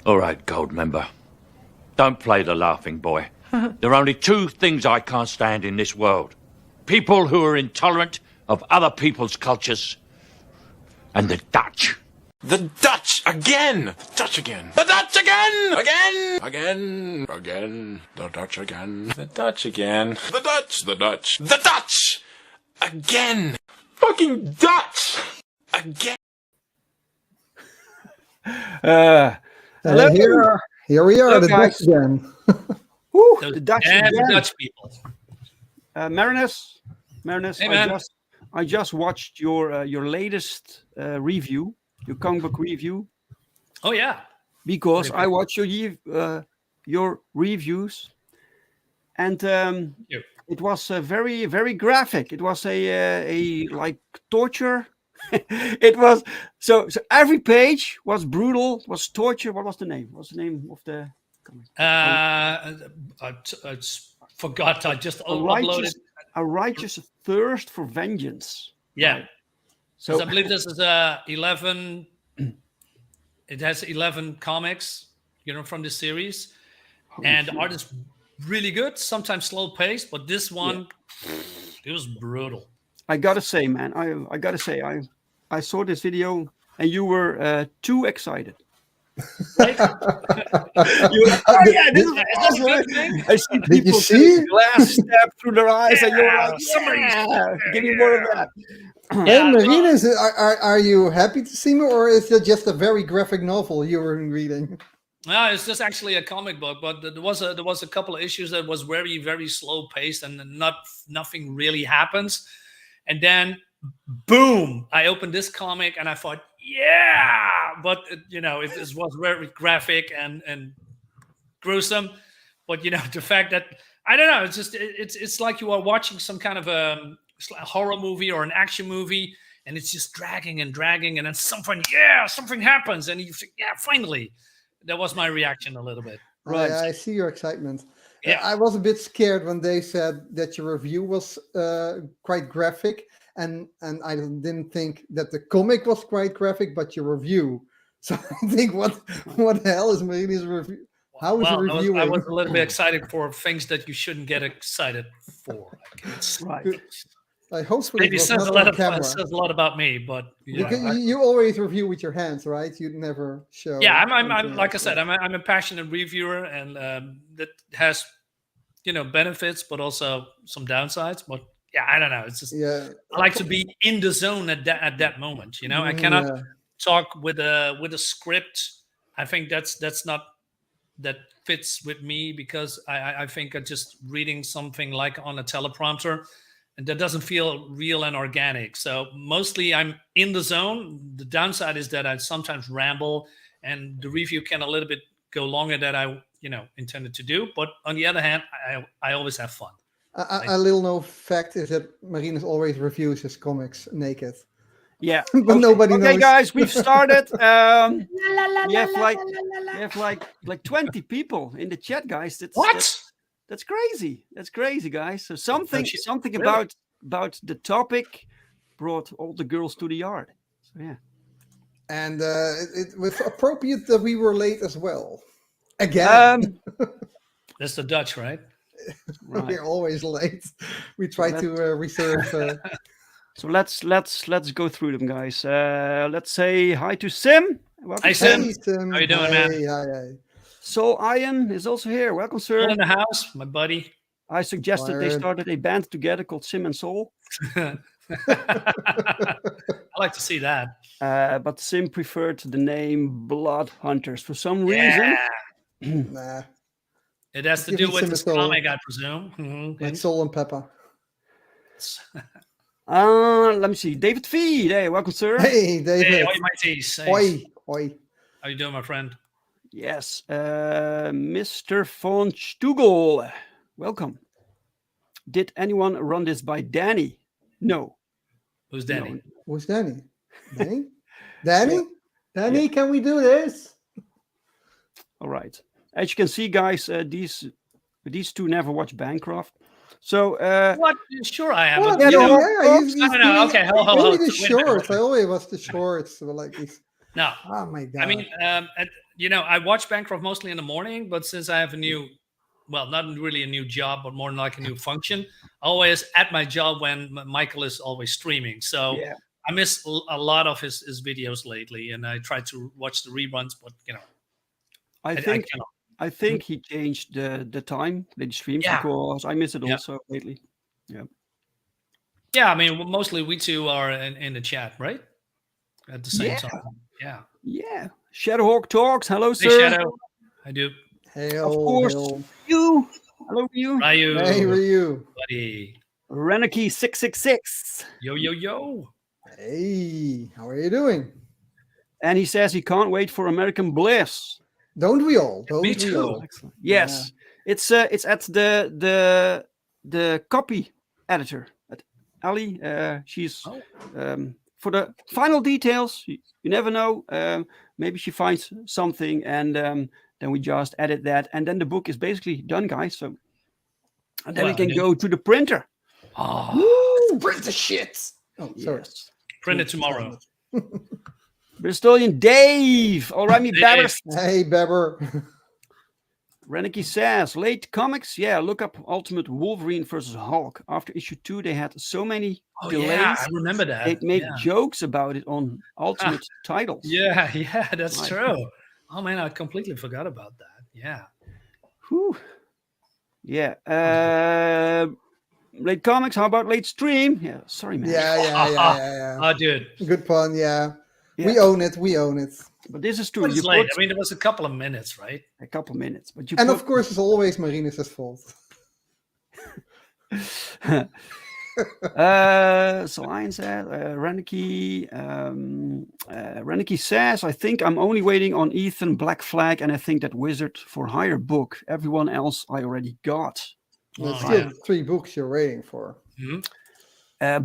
All right, Gold Member. Don't play the laughing boy. There are only two things I can't stand in this world. People who are intolerant of other people's cultures. And the Dutch. The Dutch again! The Dutch again! The Dutch again! Again! Again! Again! The Dutch again! The Dutch again! The Dutch! The Dutch! The Dutch! Again! Fucking Dutch! Again! Hello. Here we are, Hello, the guys. Dutch again. Woo, Those the Dutch damn again. Dutch people. Marinus, Hey, man. I just watched your latest review, your comic book review, Oh yeah. because I watch your reviews, and Yep. it was very very graphic. It was a like torture. It was so every page was brutal, was torture. What was the name? What's the name of the comic? I forgot. I just uploaded. A righteous thirst for vengeance. Yeah. Right. So So I believe this is 11. It has 11 comics, from the series, and the art is really good. Sometimes slow paced, but this one, it was brutal. I gotta say, man, I gotta say, I saw this video and you were too excited. Right? Oh yeah, this is That's a good thing. I see Did you people see? with glass stab through their eyes, and you're like, Somebody- give me more of that. Hey, Marinus, are you happy to see me, or is it just a very graphic novel you were reading? No, it's just actually a comic book, but there was a couple of issues that was very very slow paced, and nothing really happens, and then boom! I opened this comic and I thought, yeah, but it was very graphic and gruesome, but the fact that I don't know, it's like you are watching some kind of a horror movie or an action movie, and it's just dragging and dragging, and then something happens, and you think, yeah, finally. That was my reaction a little bit. Right. I see your excitement. Yeah. I was a bit scared when they said that your review was quite graphic, and I didn't think that the comic was quite graphic, but your review. So I think, what the hell is Marinus' review? How is the review? I was a little bit excited for things that you shouldn't get excited for. I guess. Right. I hope Maybe it it was says not a lot on camera. says a lot about me, but Because you always review with your hands, right? You never show. yeah, I'm anything like I else. said, I'm a passionate reviewer, and that has benefits, but also some downsides. But yeah, I don't know. It's just I like to be in the zone at that moment. I cannot talk with a script. I think that's not that fits with me, because I think I'm just reading something like on a teleprompter, and that doesn't feel real and organic. So mostly I'm in the zone. The downside is that I sometimes ramble, and the review can a little bit go longer than I intended to do. But on the other hand, I always have fun. A little known fact is that Marinus always reviews his comics naked. Yeah. But nobody knows. Okay, guys, we've started. We have like 20 people in the chat, guys. That's crazy. That's crazy, guys. So something Really? about the topic brought all the girls to the yard. So yeah. And it was appropriate that we were late as well. Again. That's the Dutch, right? We're always late. We try to reserve. So let's go through them, guys. Let's say hi to Sim. Welcome, Hi, Sim. Hey, Tim. How you doing, man? Hi. So Ian is also here. Welcome, sir. Still in the house, my buddy. I suggested they Wired. started a band together called Sim and Soul, I like to see that. but Sim preferred the name Blood Hunters for some reason. Yeah. Nah, It has to Give do me with some this soul. comic, I presume. Mhm. like Soul and Pepper. Let me see. David Fee. Hey, welcome, sir. Hey, David. Hey, oi, mateys. Hey. Oi. How you doing, my friend? Yes, Mr. von Stugel. Welcome. Did anyone run this by Danny? No. Who's Danny? Who's Danny? Danny? Danny, can we do this? All right. As you can see, guys, these two never watch Bancroft. So What? Sure, I have. What? But, Yeah, I don't know. Okay, hold Only on. the Wait a minute. shorts. I always watch the shorts. So like these. No. Oh my god. I mean, I watch Bancroft mostly in the morning, but since I have not really a new job, but more like a new function, always at my job when Michael is always streaming. So Yeah. I miss a lot of his videos lately, and I try to watch the reruns, but I think he changed the time the streams because I miss it also lately. Yeah. Yeah, I mean, mostly we two are in the chat, right? At the same time. Yeah. Yeah. Shadowhawk Talks. Hello, Hey, sir. Shadow. I do. Of course. You. Hello, Ryu. Ryu. Hey, Ryu. Buddy. Renaki 666. Yo, yo, yo. Hey, how are you doing? And he says he can't wait for American Bliss. Don't we all? Me too. Excellent. Yes. Yeah. It's at the copy editor at Ali. She's for the final details. You never know. Maybe she finds something, and then we just edit that, and then the book is basically done, guys. So and then we can go to the printer. Woo! Print the shit. Oh, sorry. Yes. Print it tomorrow. Bristolian Dave. All right, me Babbers. Hey, Babber. Reneki says, late comics, look up Ultimate Wolverine versus Hulk. After issue 2, they had so many delays. Yeah, I remember that. They made jokes about it on Ultimate titles. Yeah, that's true. Oh man, I completely forgot about that. Yeah. Whew. Yeah. Late comics, how about late stream? Yeah, sorry, man. Yeah. Oh, dude. Good pun, yeah. We own it. But this is true. It's late. I mean, it was a couple of minutes, right? A couple of minutes. But of course, it's always Marinus' fault. So Lion said, Reneki says, I think I'm only waiting on Ethan Black Flag, and I think that Wizard for Hire book. Everyone else I already got. There's still 3 books you're waiting for. Mm-hmm.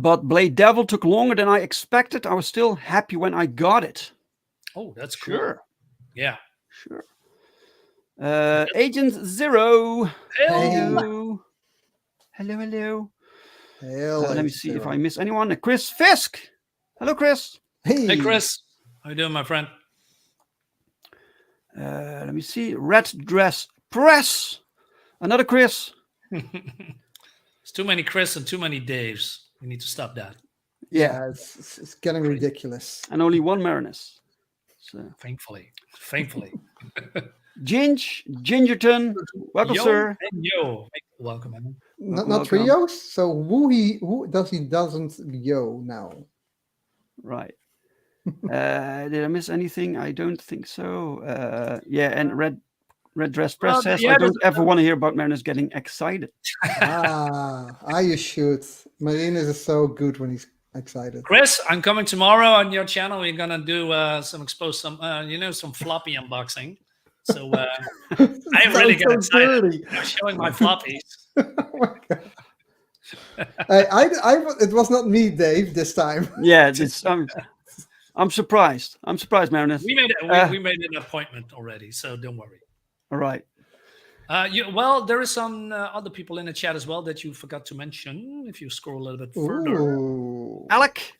But Blade Devil took longer than I expected. I was still happy when I got it. Oh, that's cool. Sure. Yeah. Sure. Agent Zero. Hello. Hello. Let me see if I miss anyone. Chris Fisk. Hello, Chris. Hey, Chris. How you doing, my friend? Let me see. Red Dress Press. Another Chris. There's too many Chris and too many Daves. We need to stop that. Yeah, it's getting ridiculous. And only one Marinus. So. Thankfully. Gingerton. Welcome, sir. And yo. Welcome, man. Not trios? So who doesn't yo now? Right. Did I miss anything? I don't think so. And Red Dress Press says, I don't ever want to hear about Marinus getting excited. You should. Marinus is so good when he's excited. Chris, I'm coming tomorrow on your channel. We're gonna do some floppy unboxing. So I really get excited. I'm showing my floppies. Oh my God. It was not me, Dave, this time. Yeah, I'm surprised. Marinus. We made an appointment already, so don't worry. All right. There is some other people in the chat as well that you forgot to mention. If you scroll a little bit further, Ooh. Alec.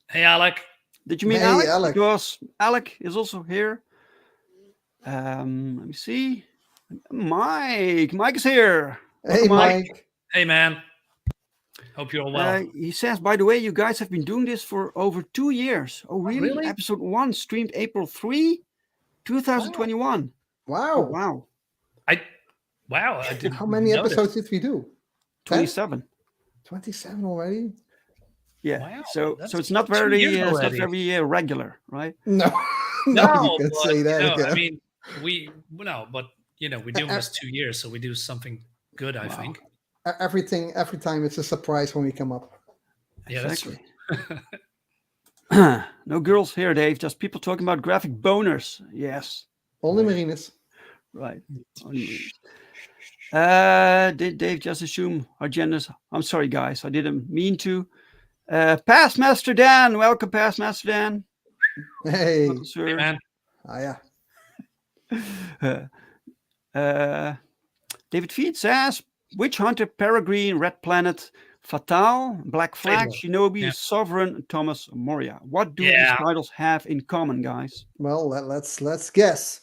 Hey, Alec. Did you meet Alec? Because Alec is also here. Let me see. Mike is here. Hey, Mike. Hey, man. Hope you're well. He says, by the way, you guys have been doing this for over 2 years. Oh, really? Episode 1 streamed April 3, 2021. Wow. Oh, wow. I didn't. How many episodes did we do? 27. 27 already? Yeah. Wow, so it's not very regular, right? No. No, you can say that again. I mean, but we do this 2 years, so we do something good, I think. Every time it's a surprise when we come up. Yeah, exactly. That's true. No girls here, Dave. Just people talking about graphic boners. Yes. Only Marinus. Right. Did Dave just assume our genders? I'm sorry, guys. I didn't mean to. Past Master Dan. Welcome, Past Master Dan. Hey. Welcome, sir. Hey, man. David Feed says, Witch Hunter, Peregrine, Red Planet, Fatal, Black Flag, Shinobi, Sovereign, Thomas Moria. What do these titles have in common, guys? Well, let's guess.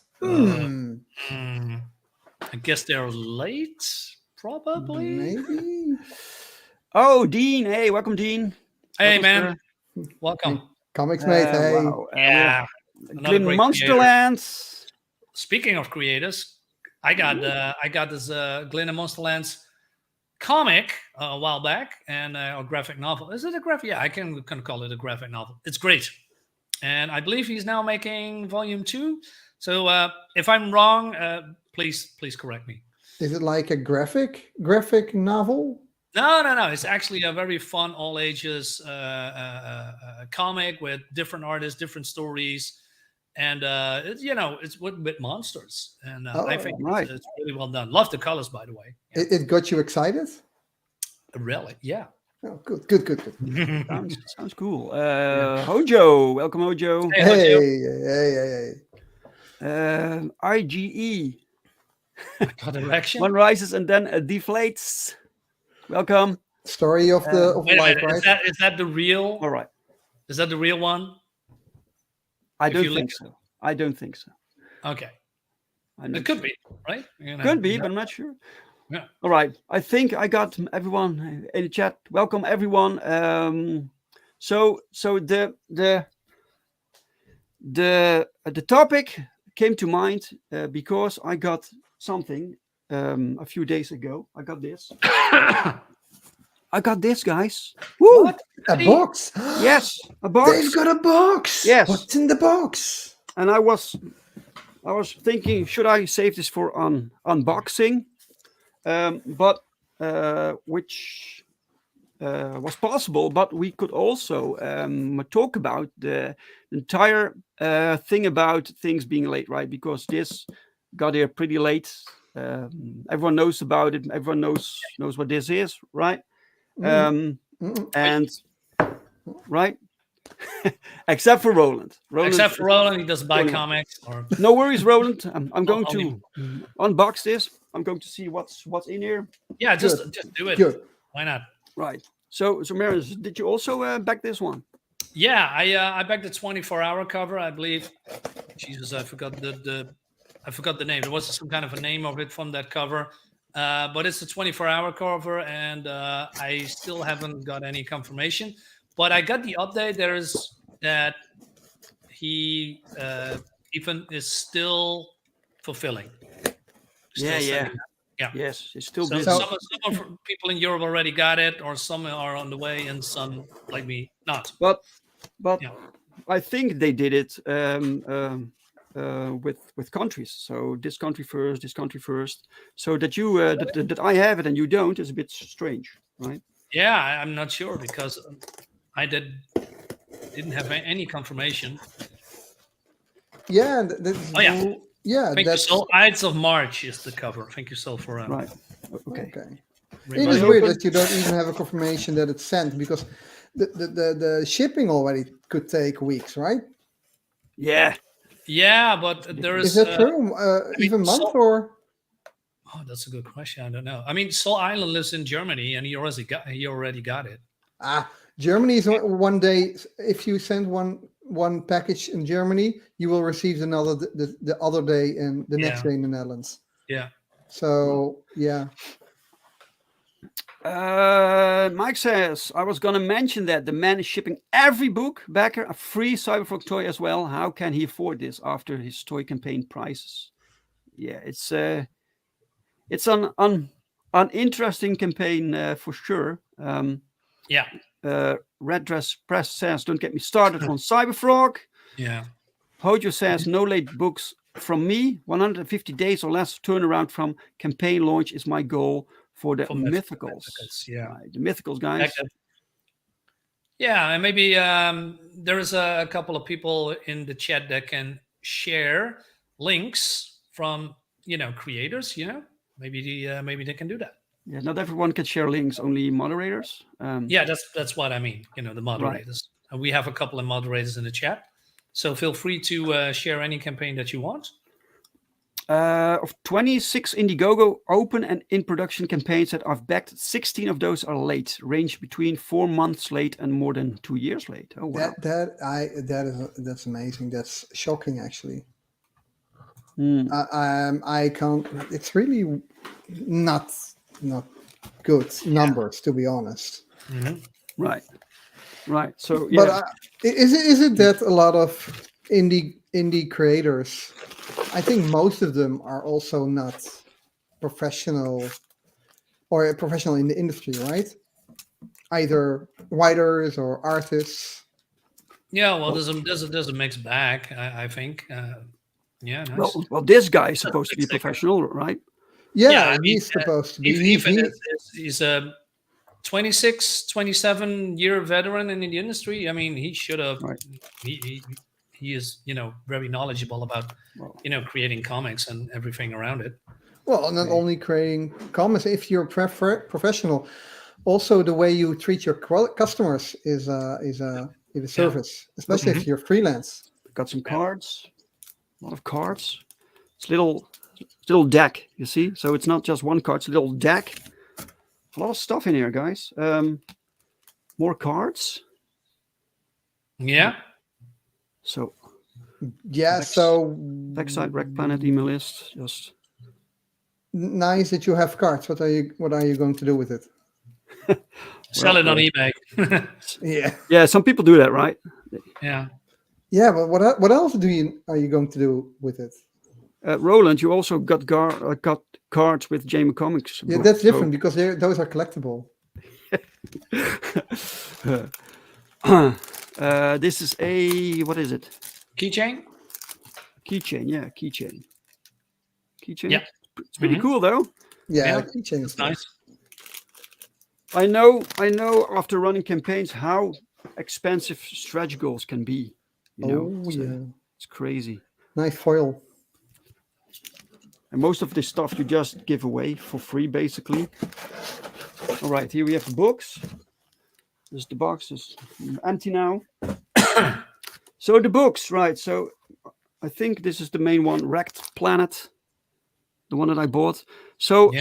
I guess they're late, probably. Maybe. Oh, Dean. Hey, welcome, Dean. Hey, Welcome, man. Welcome. Comics mate, hey. Wow. Yeah. Another Glyn great creator. Monsterlands. Speaking of creators, I got this Glen and Monsterlands comic a while back, and a graphic novel. Is it a graphic? Yeah, I can call it a graphic novel. It's great, and I believe he's now making volume 2. So if I'm wrong, please correct me. Is it like a graphic novel? No. It's actually a very fun, all ages comic with different artists, different stories. And it's with monsters, and I think it's really well done. Love the colors, by the way. Yeah. It got you excited? Really? Yeah. Oh, good. Sounds cool. Hojo, welcome, Hojo. Hey. IGE. Got erection. One rises and then deflates. Welcome. Story of life, right? Is that the real? All right. Is that the real one? I don't think so. Okay. It could be, right? Could be, but I'm not sure. Yeah. All right. I think I got everyone in the chat. Welcome, everyone. So the topic came to mind because I got something a few days ago. I got this. I got this, guys. Woo! What? A box? Yes, a box. They've got a box. Yes. What's in the box? And I was thinking, should I save this for unboxing? But which was possible. But we could also talk about the entire thing about things being late, right? Because this got here pretty late. Everyone knows about it. Everyone knows what this is, right? And right, except for Roland. Except for Roland, he doesn't buy comics. Or... No worries, Roland. I'm going to unbox this. I'm going to see what's in here. Yeah, just do it. Good. Why not? Right. So Marinus, did you also back this one? Yeah, I backed the 24-hour cover, I believe. Jesus, I forgot the name. There was some kind of a name of it from that cover. But it's a 24-hour cover, and I still haven't got any confirmation. But I got the update. There is that he even is still fulfilling. Yeah. Yeah. Yes, it's still busy. Some people in Europe already got it, or some are on the way, and some like me not. But yeah. I think they did it with countries. So this country first, so that you that I have it and you don't is a bit strange, right? Yeah, I'm not sure because I didn't have any confirmation. Yeah. Yeah. Thank you, Soul. Ides of March is the cover. Thank you, Soul, for right. Okay. It is weird that you don't even have a confirmation that it's sent, because the shipping already could take weeks, right? Yeah, but there is. Is that true? Even month or? Oh, that's a good question. I don't know. I mean, Soul Island lives in Germany, and he already got it. Germany is one day. If you send one package in Germany, you will receive another the other day and the next day in the Netherlands. Yeah. So yeah. Mike says, I was going to mention that the man is shipping every book backer a free Cyberfrog toy as well. How can he afford this after his toy campaign prices? Yeah, it's an interesting campaign for sure. Red Dress Press says, don't get me started on Cyberfrog. Yeah. Hojo says, no late books from me. 150 days or less turnaround from campaign launch is my goal for the mythicals. Yeah. Right, the mythicals, guys. Yeah, and maybe there is a couple of people in the chat that can share links from creators. Maybe they can do that. Yeah, not everyone can share links, only moderators. Yeah, that's what I mean. The moderators. Right. And we have a couple of moderators in the chat, so feel free to share any campaign that you want. Of 26 Indiegogo open and in production campaigns that I've backed, 16 of those are late, range between 4 months late and more than 2 years late. Oh wow, that's amazing. That's shocking, actually. I can't. It's really not good numbers, to be honest. Right. So But yeah, is it that a lot of indie creators? I think most of them are also not professional or professional in the industry, right? Either writers or artists. Yeah, well, there's a mixed bag, I think. Yeah, nice. well, this guy is That's supposed to be a sick. professional, right? Yeah, I mean, he's supposed to be. even he's a 26, 27-year veteran in the industry. I mean, he should have. Right. He is, very knowledgeable about, creating comics and everything around it. Well, not only creating comics. If you're a professional, also the way you treat your customers is a service, especially if you're freelance. Got some cards, a lot of cards. It's little deck, you see. So it's not just one card; it's a little deck. A lot of stuff in here, guys. More cards. Yeah. So yeah. So Darksyde, Wreck Planet, email list. Just nice that you have cards. What are you going to do with it? Sell it on eBay. Yeah. Some people do that, right? Yeah. Yeah, but what else are you going to do with it? Roland, you also got cards with Jamie Comics. Yeah, that's different because those are collectible. This is what is it? Keychain. Keychain, yeah, keychain. Yeah, it's pretty cool though. Yeah, keychain is nice. I know. After running campaigns, how expensive stretch goals can be. It's crazy. Nice foil. And most of this stuff you just give away for free, basically. All right, here we have the books. The box is empty now. So the books, right? So I think this is the main one, Wrecked Planet, the one that I bought. So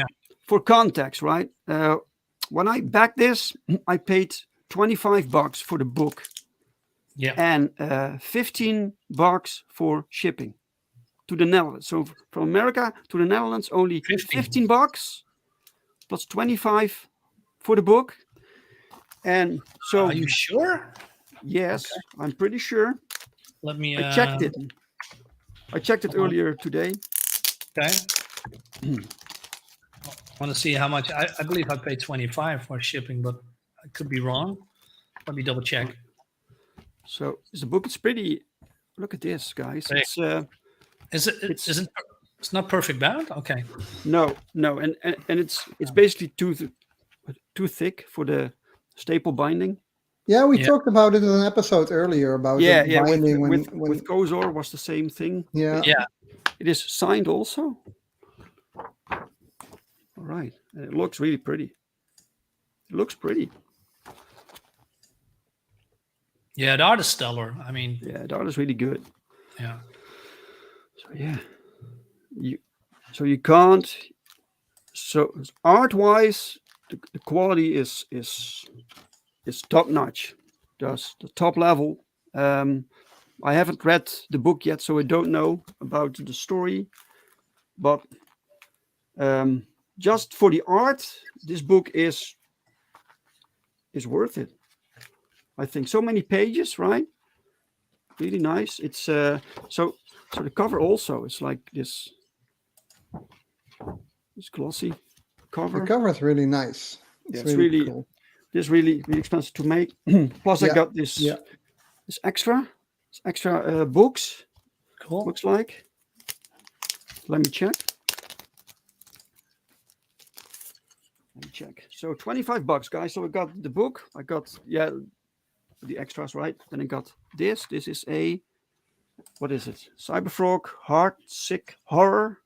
for context, right? When I backed this, I paid $25 for the book. Yeah. And $15 for shipping to the Netherlands. So from America to the Netherlands, only $15 plus $25 for the book. And so, are you sure? Yes, okay. I'm pretty sure. Let me. I checked it. I checked it earlier today. Okay. I want to see how much. I believe I paid $25 for shipping, but I could be wrong. Let me double check. So the book is pretty. Look at this, guys. It's not perfect bound. Okay. No, and it's basically too thick for the staple binding. Yeah, we talked about it in an episode earlier about binding with Kozor was the same thing. Yeah. It is signed also. All right, and it looks really pretty. It looks pretty. Yeah, the art is stellar. I mean, the art is really good. Yeah. So you can't. So art-wise, the quality is top notch. Just the top level. I haven't read the book yet, so I don't know about the story. But just for the art, this book is worth it. I think so many pages, right? Really nice. It's so the cover also is like this glossy cover. The cover is really nice. It's really cool. This really expensive to make. Plus, I got this extra books. Cool. Looks like. Let me check. So $25, guys. So I got the book. I got the extras, right? Then I got this. This is what is it? Cyberfrog Heartsick Horror.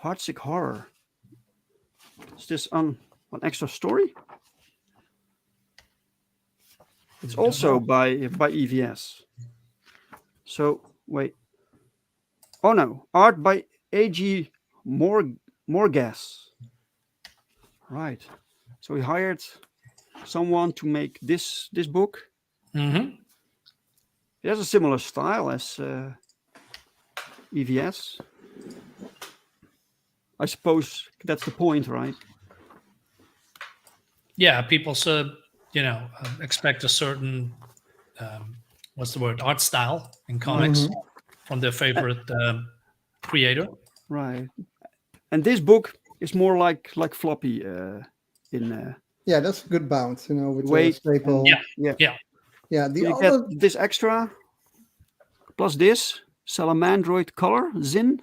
Heartsick Horror. Is this an extra story? It's also by EVS. So wait. Oh no, art by A.G. Morgas. Right. So he hired someone to make this book. Mm-hmm. It has a similar style EVS. I suppose that's the point, right? Yeah, people expect a certain what's the word, art style in comics from their favorite creator. Right. And this book is more like floppy in Yeah, that's a good bounce, with weight. the staple. Yeah. The You other get this extra plus this Salamandroid color zin.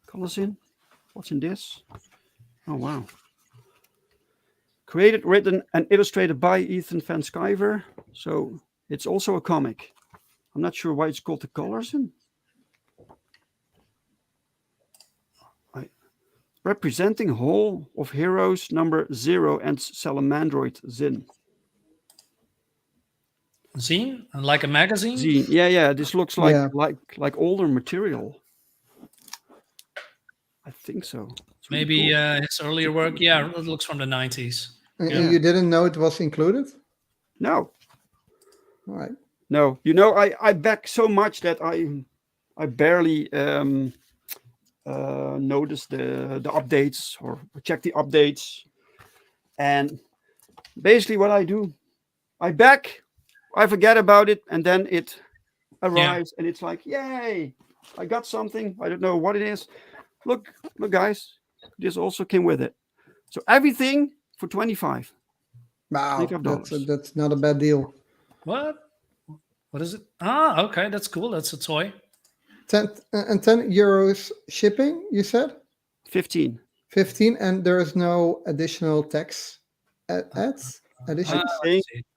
Color zin. What's in this? Oh wow. Created, written, and illustrated by Ethan Van Sciver. So it's also a comic. I'm not sure why it's called the colors in. Representing Hall of Heroes number 0 and Salamandroid Zin. Zine? Like a magazine? Zine. Yeah. This looks like older material. I think so. Really Maybe cool. his earlier work. Yeah, it looks from the 90s. And you didn't know it was included? No. All right. No. I back so much that I barely notice the updates or check the updates. And basically what I do, I back, I forget about it, and then it arrives and it's like, yay, I got something. I don't know what it is. Look guys, this also came with it. So everything for 25. Wow, that's not a bad deal. What is it? Okay, that's cool. That's a toy. 10 euros shipping, you said? 15, and there is no additional tax adds additions?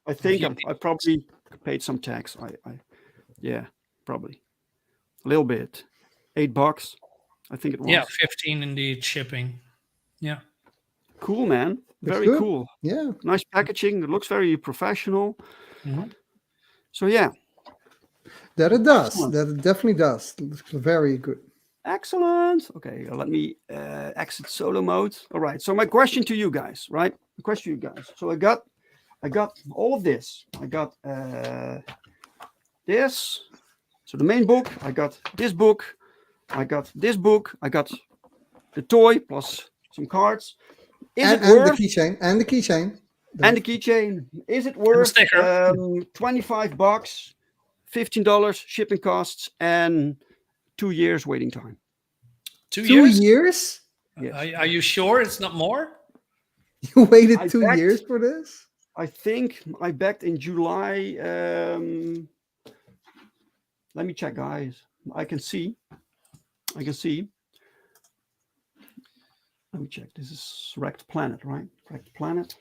I think I probably paid some tax. Yeah, probably a little bit. $8, I think it was. Yeah, 15 indeed shipping. Yeah, cool, man. Very cool. Yeah, nice packaging. It looks very professional. Mm-hmm. So yeah, that it does. That it definitely does. It looks very good. Excellent. Okay, let me exit solo mode. All right. So my question to you guys, right? The question to you guys. So I got all of this. I got this. So the main book. I got this book. I got this book. I got the toy plus some cards. And the keychain. And the keychain. Is it worth $25, $15 shipping costs, and 2 years waiting time? 2 years? 2 years? Yes. Are you sure it's not more? You waited 2 years for this? I think I backed in July. Let me check, guys. I can see. Let me check. This is Wrecked Planet, right? Wrecked Planet.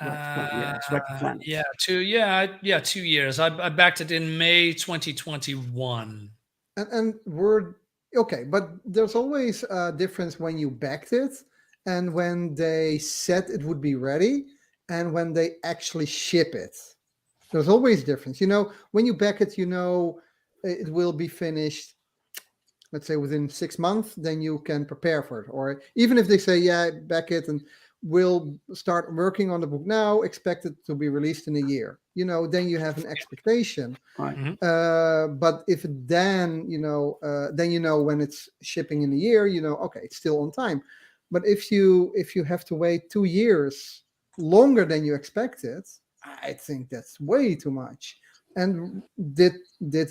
It's Wrecked Planet. 2 years. I backed it in May 2021. And we're okay, but there's always a difference when you backed it and when they said it would be ready and when they actually ship it. There's always difference. When you back it, it will be finished, let's say within 6 months, then you can prepare for it. Or even if they say, back it and we'll start working on the book now, expect it to be released in a year. Then you have an expectation. Right. Mm-hmm. But if then, when it's shipping in a year, okay, it's still on time. But if you have to wait 2 years longer than you expected, I think that's way too much. And did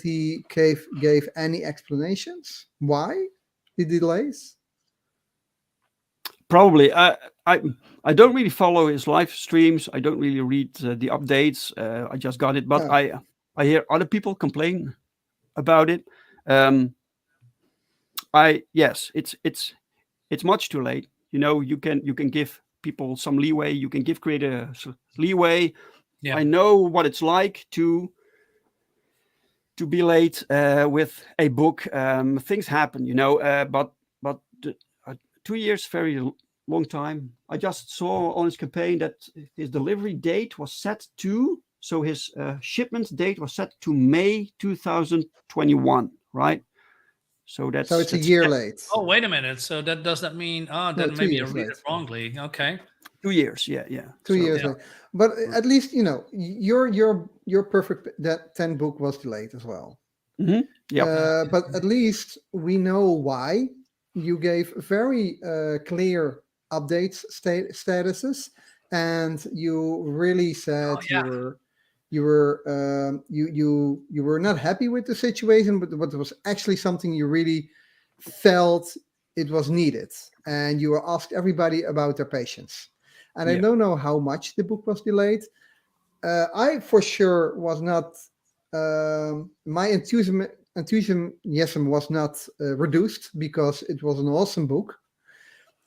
he gave any explanations why the delays? Probably. I don't really follow his live streams. I don't really read the updates. I just got it, but I hear other people complain about it. It's much too late. You can give people some leeway. You can give creators leeway. Yeah. I know what it's like to be late with a book. Things happen, but 2 years, very long time. I just saw on his campaign that his delivery date was set to, so his shipment date was set to May 2021, right? So it's a year late. Oh, wait a minute. So does that mean? Then maybe I read it wrongly. Okay. 2 years, yeah. 2 years late. But at least your perfect that 10 book was delayed as well. Yeah. But at least we know why. You gave very clear updates, statuses, and you really said you were not happy with the situation, but it was actually something you really felt it was needed, and you asked everybody about their patience. And I don't know how much the book was delayed. I for sure was not. My enthusiasm was not reduced because it was an awesome book.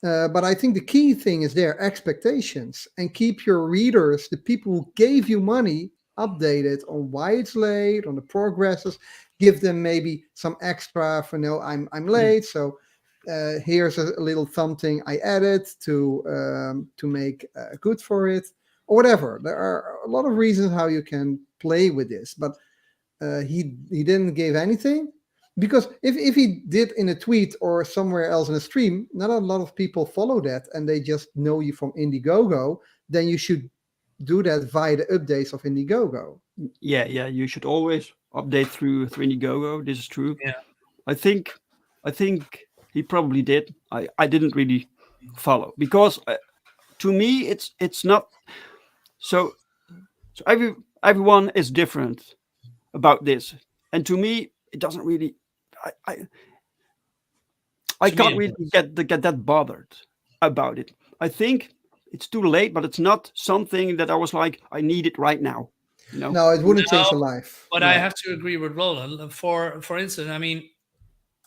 But I think the key thing is their expectations, and keep your readers, the people who gave you money, updated on why it's late, on the progresses. Give them maybe some extra for no, I'm late, so here's a little something I added to make good for it, or whatever. There are a lot of reasons how you can play with this, but he didn't give anything. Because if he did in a tweet or somewhere else in a stream, not a lot of people follow that and they just know you from Indiegogo, then you should do that via the updates of Indiegogo. Yeah, you should always update through Indiegogo. This is true. Yeah. I think he probably did. I didn't really follow because to me it's not so everyone is different about this, and to me it doesn't really. I can't really get that bothered about it. I think it's too late, but it's not something that I was like, I need it right now. You know? No, it wouldn't change a life. But I have to agree with Roland. For instance, I mean,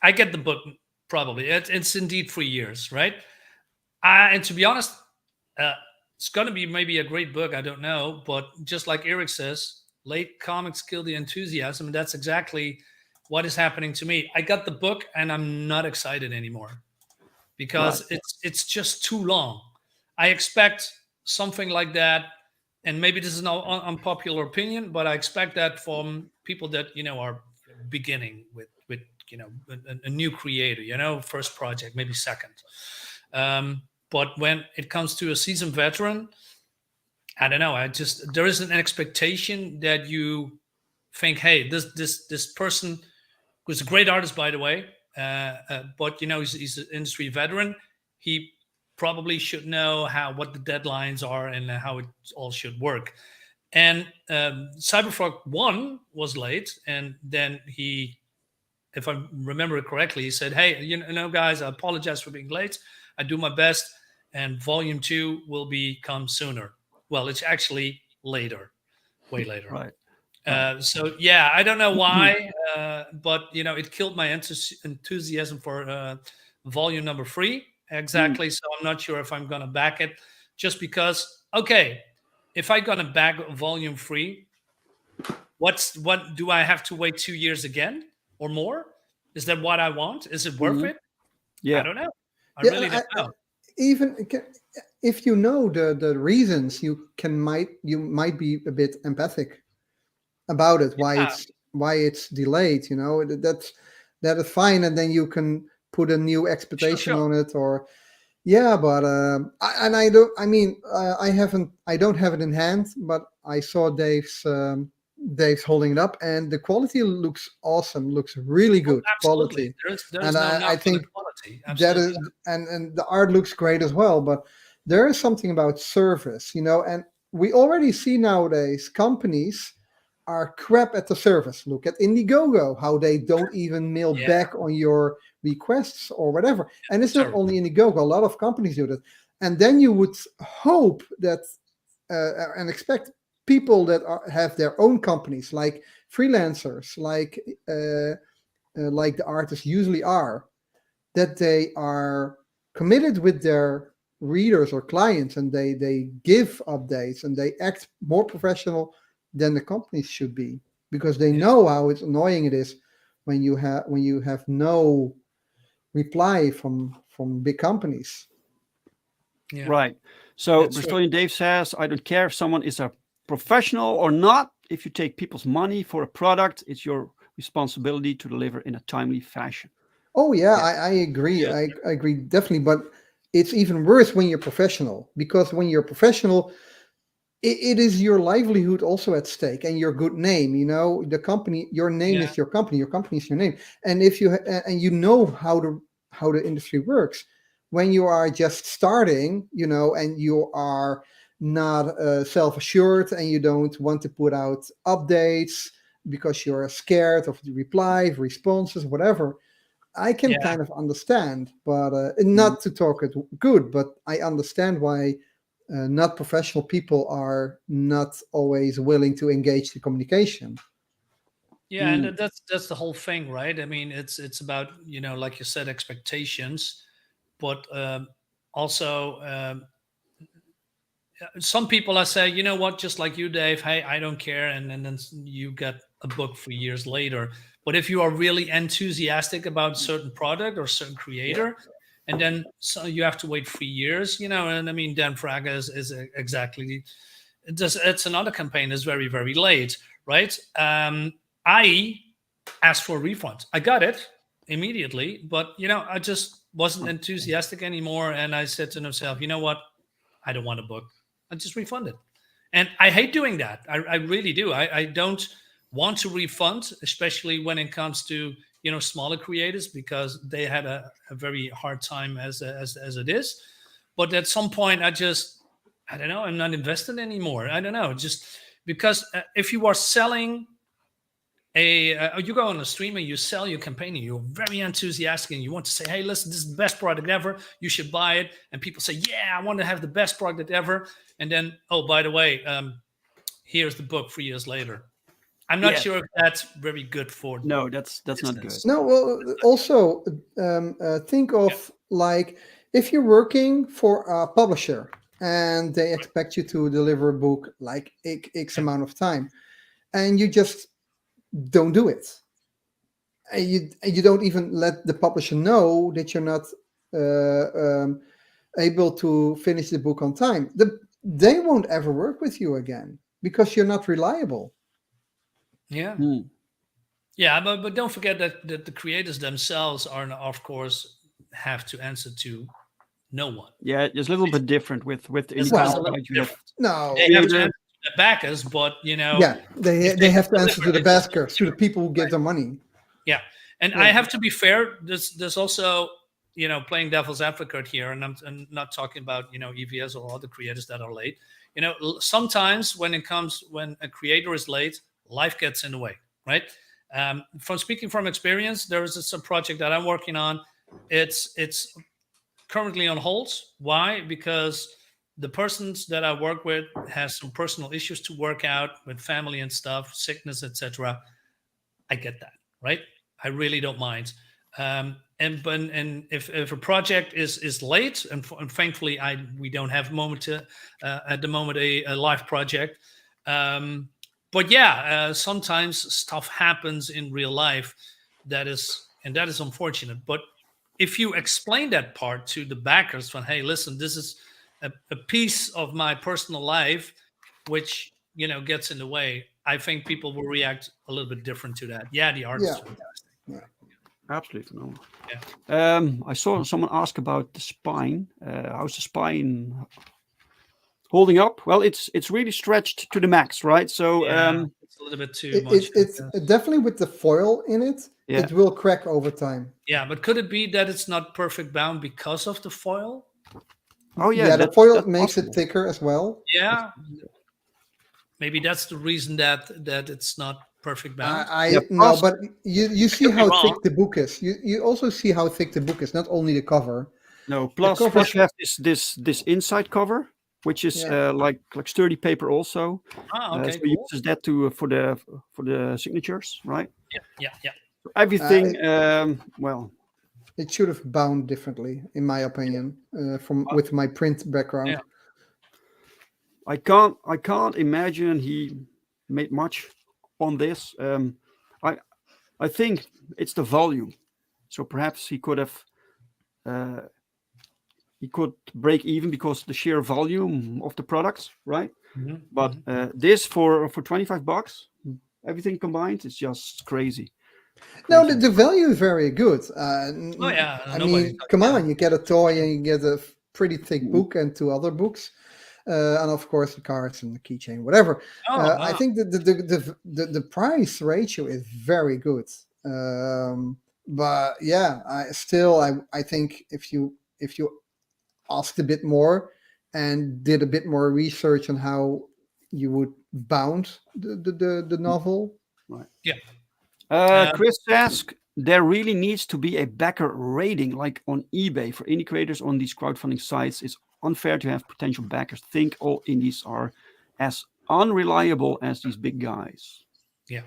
I get the book probably. It's indeed 3 years, right? And to be honest, it's going to be maybe a great book. I don't know, but just like Eric says, late comics kill the enthusiasm. And that's exactly what is happening to me. I got the book and I'm not excited anymore because it's just too long. I expect something like that, and maybe this is an unpopular opinion, but I expect that from people that are beginning with a new creator, first project, maybe second. But when it comes to a seasoned veteran, I don't know. There is an expectation that you think, hey, this person who's a great artist, by the way, but he's an industry veteran. He probably should know what the deadlines are and how it all should work. And Cyberfrog 1 was late, and then he, if I remember it correctly, he said, "Hey, guys, I apologize for being late. I do my best, and Volume 2 will come sooner." Well, it's actually later, way later. Right. So yeah, I don't know why, but it killed my enthusiasm for volume number 3 exactly. So I'm not sure if I'm gonna back it, just because. Okay, if I'm gonna back volume 3, what do I have to wait 2 years again or more? Is that what I want? Is it worth it? Yeah, I don't know. I really don't know. Even if you know the reasons, you might be a bit empathic about it, why it's delayed. That is fine, and then you can put a new expectation on it, or but I don't have it in hand, but I saw Dave's holding it up, and the quality looks awesome, looks really good quality. There's and I think quality. That is, and the art looks great as well, but there is something about service, and we already see nowadays companies are crap at the service. Look at Indiegogo, how they don't even mail back on your requests or whatever. And it's not only Indiegogo, a lot of companies do that. And then you would hope that and expect people that have their own companies, like freelancers, like the artists usually are, that they are committed with their readers or clients, and they give updates and they act more professional than the companies should be, because they know how annoying it is when you have no reply from big companies. Yeah. Right. So Bristolian Dave says, I don't care if someone is a professional or not. If you take people's money for a product, it's your responsibility to deliver in a timely fashion. Oh yeah. I agree. Yeah. I agree definitely. But it's even worse when you're professional, because when you're professional, it is your livelihood also at stake, and your good name. The company, your name is your company. Your company is your name. And if you and you know how the industry works, when you are just starting, and you are not self-assured, and you don't want to put out updates because you're scared of the responses, whatever. I can kind of understand, but not to talk it good, but I understand why not professional people are not always willing to engage the communication. Yeah, and that's the whole thing, right? I mean, it's about, like you said, expectations, but also some people I say, you know what, just like you, Dave, hey, I don't care, and then you get a book 3 years later. But if you are really enthusiastic about a certain product or certain creator, and then so you have to wait 3 years, and I mean, Dan Fraga is exactly, it's another campaign that's very, very late, right? I asked for a refund. I got it immediately, but I just wasn't enthusiastic anymore, and I said to myself, you know what, I don't want a book. I just refund it. And I hate doing that. I really do. I don't want to refund, especially when it comes to smaller creators, because they had a very hard time as it is. But at some point, I don't know, I'm not invested anymore. I don't know, just because if you are selling you go on a stream and you sell your campaign and you're very enthusiastic and you want to say, hey, listen, this is the best product ever, you should buy it. And people say, yeah, I want to have the best product ever. And then, oh, by the way, here's the book 3 years later. I'm not sure if that's very good for no, that's not good. No, well, also think of like if you're working for a publisher and they expect you to deliver a book like X amount of time, and you just don't do it. And you don't even let the publisher know that you're not able to finish the book on time. They won't ever work with you again because you're not reliable. Yeah. Yeah, but don't forget that the creators themselves are, of course, have to answer to no one. Yeah, it's a little bit different with It's a little bit different. No, they have to answer to the backers, but yeah, they have to answer to the backers, to the people who give them money. Yeah, and I have to be fair. There's also playing devil's advocate here, and I'm not talking about EVS or other creators that are late. Sometimes when a creator is late, life gets in the way, right? From speaking from experience, there is a project that I'm working on. It's currently on hold. Why? Because the persons that I work with has some personal issues to work out with family and stuff, sickness, etc. I get that, right? I really don't mind. And if a project is late, and thankfully we don't have at the moment a live project. But yeah, sometimes stuff happens in real life that is unfortunate. But if you explain that part to the backers, from hey, listen, this is a piece of my personal life, which gets in the way, I think people will react a little bit different to that. Yeah, the art is fantastic. Yeah. Absolutely phenomenal. Yeah. I saw someone ask about the spine. How's the spine holding up? Well, it's really stretched to the max, right? So it's a little bit too much. It's definitely with the foil in it. Yeah. It will crack over time. Yeah, but could it be that it's not perfect bound because of the foil? Oh yeah, yeah. The foil makes it thicker as well. Yeah, maybe that's the reason that it's not perfect bound. No, but you see how thick the book is. You also see how thick the book is, not only the cover. No, plus you have this inside cover, which is like sturdy paper also. Okay, so you use that for the signatures, right? Yeah. So everything, well, it should have bound differently, in my opinion, with my print background. Yeah. I can't imagine he made much on this. I think it's the volume. So perhaps he could have he could break even because the sheer volume of the products, right? Mm-hmm. But this for $25, everything combined, it's just crazy. No, the value is very good. I mean, come on, you get a toy and you get a pretty thick book and 2 other books. and of course the cards and the keychain, whatever. I think that the price ratio is very good. But yeah, I think if you asked a bit more and did a bit more research on how you would bound the novel. Right. Yeah. Chris asks, there really needs to be a backer rating like on eBay for indie creators on these crowdfunding sites. It's unfair to have potential backers think all indies are as unreliable as these big guys. Yeah.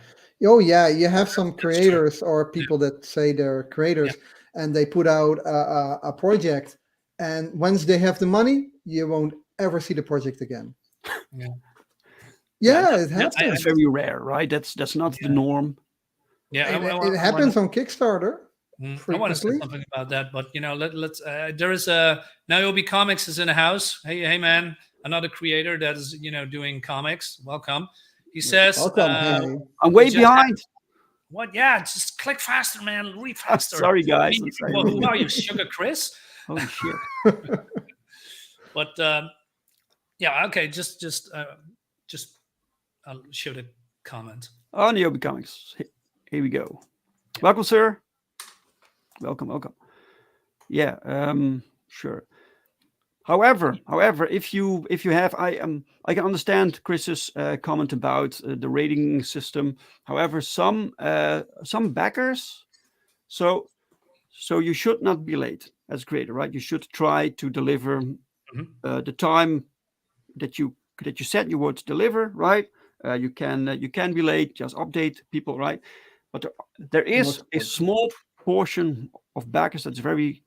Oh yeah, you have some creators or people that say they're creators and they put out a project, and once they have the money, you won't ever see the project again. Yeah, it happens. That's very rare, right? That's not the norm. Yeah, it happens on Kickstarter. I want to say something about that, but let's. There is a Niobe Comics is in the house. Hey, man, another creator that is doing comics. Welcome. He says, "Welcome. I'm way behind." What? Yeah, just click faster, man. Read faster. Sorry, guys. Who are you, Sugar Chris? Holy shit. But yeah, okay. Just I'll show the comment. Oh, Niobe Comics. Here we go. Welcome, sir. Welcome. Yeah, sure. However, if you have, I can understand Chris's comment about the rating system. However, some backers, so you should not be late as a creator, right? You should try to deliver the time that you said you would deliver, right? You can be late, just update people, right? But there is a small portion of backers that's very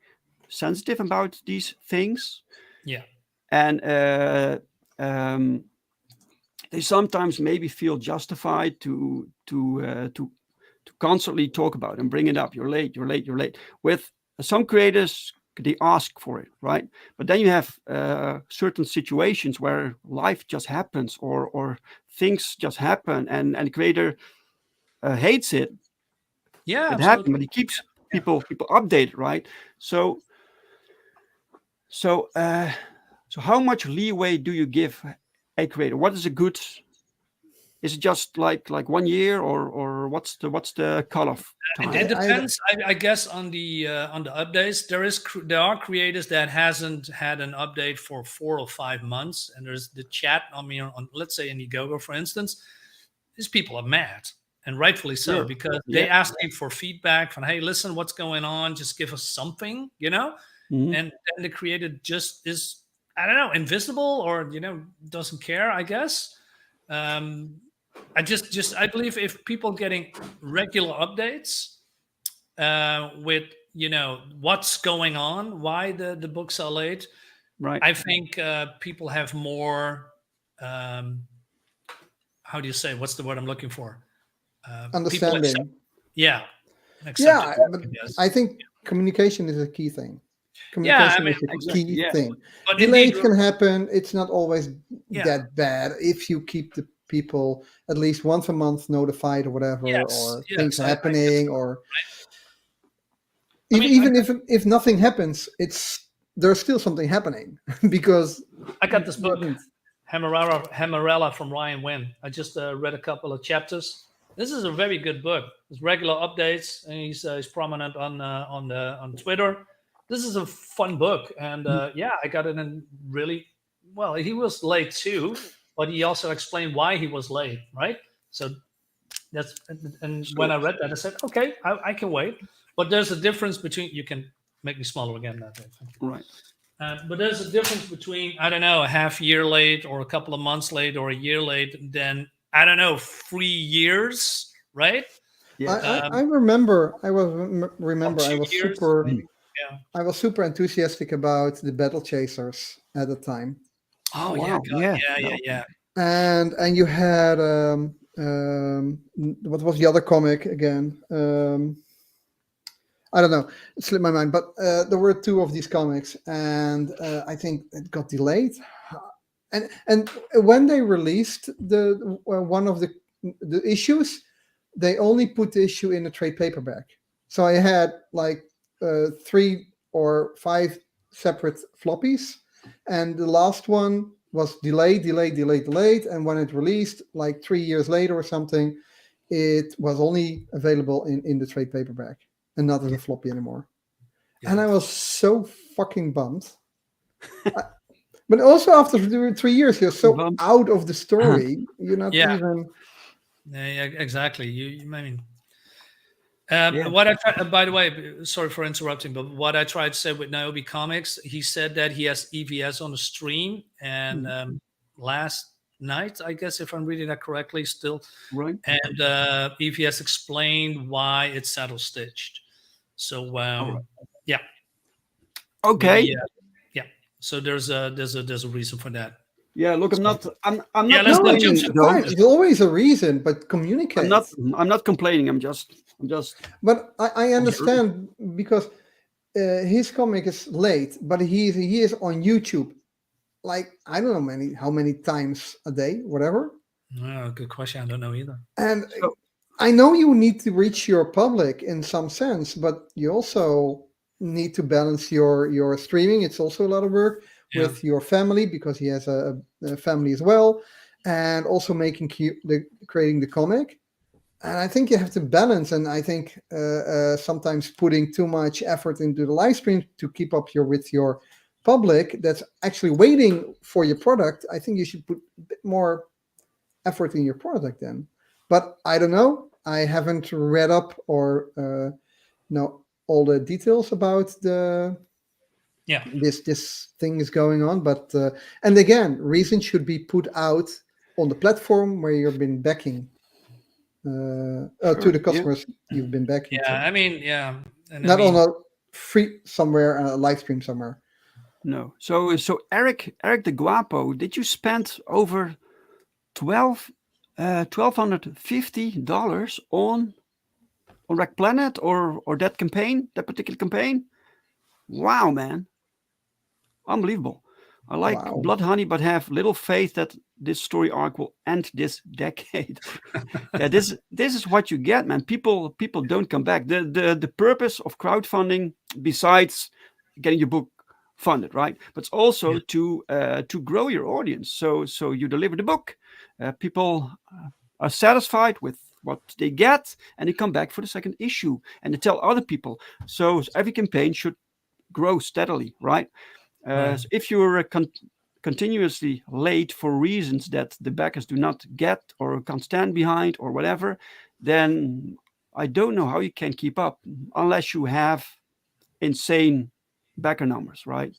sensitive about these things. Yeah. And they sometimes maybe feel justified to constantly talk about and bring it up. You're late. With some creators, they ask for it, right? But then you have certain situations where life just happens or things just happen, and the creator hates it. Yeah, it happens, but he keeps people updated, right? So how much leeway do you give a creator? What is a good? Is it just like 1 year, or what's the cutoff time? It depends, I guess, on the updates. There are creators that hasn't had an update for 4 or 5 months, and there's the chat on let's say Indiegogo, for instance. These people are mad, and rightfully so, because they asking for feedback from, hey, listen, what's going on? Just give us something, And then the creator just is, I don't know, invisible or doesn't care, I guess. I believe if people getting regular updates with what's going on, why the books are late, right? I think people have more. How do you say? What's the word I'm looking for? Understanding. But I think communication is a key thing. Communication is a key thing. But delays can happen. It's not always that bad if you keep the people at least once a month notified or whatever, or things happening, or even if nothing happens, there's still something happening because I got this book, Hammerella from Ryan Wynn. I just read a couple of chapters. This is a very good book. There's regular updates, and he's prominent on Twitter. This is a fun book, and I got it in really well. He was late too, but he also explained why he was late, right? So when I read that, I said, okay, I can wait. But there's a difference between, you can make me smaller again that way. Right. But there's a difference between, I don't know, a half year late or a couple of months late or a year late than, I don't know, 3 years, right? Yeah. I remember. I was super enthusiastic about the Battle Chasers at the time. Oh wow! Yeah. And you had what was the other comic again? I don't know. It slipped my mind. But there were 2 of these comics, and I think it got delayed. And when they released one of the issues, they only put the issue in a trade paperback. So I had like 3 or 5 separate floppies, and the last one was delayed, and when it released, like 3 years later or something, it was only available in the trade paperback and not as a floppy anymore. And I was so fucking bummed. But also after 3 years, you're so out of the story. You're not even. Yeah, exactly. I mean, what I try, by the way, sorry for interrupting, but what I tried to say with Niobe Comics, he said that he has EVS on the stream, and last night, I guess, if I'm reading that correctly, still, right? And EVS explained why it's saddle stitched. So yeah, okay, maybe, yeah. So there's a reason for that. Yeah, look, I'm not let's complaining. There's always a reason, but communicate. I'm not complaining. I'm just. But I understand because his comic is late, but he is on YouTube. Like I don't know how many times a day, whatever. Oh, good question. I don't know either. And I know you need to reach your public in some sense, but you also need to balance your streaming. It's also a lot of work with your family because he has a family as well, and also creating the comic. And I think you have to balance. And I think sometimes putting too much effort into the live stream to keep up with your public that's actually waiting for your product. I think you should put a bit more effort in your product then. But I don't know. I haven't read up or know all the details about this thing is going on. But and again, reasons should be put out on the platform where you've been backing to the customers you've been backing. Yeah, to. I mean, yeah. And not on a free somewhere, a live stream somewhere. No. So Eric the Guapo, did you spend over $1,250 on Wreck Planet or that particular campaign? Wow, man. Unbelievable. I like Blood Honey, but have little faith that this story arc will end this decade. Yeah, this is what you get, man. People don't come back. The purpose of crowdfunding, besides getting your book funded, right? But it's also to grow your audience. So you deliver the book, people are satisfied with what they get, and they come back for the second issue, and they tell other people. So every campaign should grow steadily, right? So if you're continuously late for reasons that the backers do not get or can't stand behind or whatever, then I don't know how you can keep up unless you have insane backer numbers, right?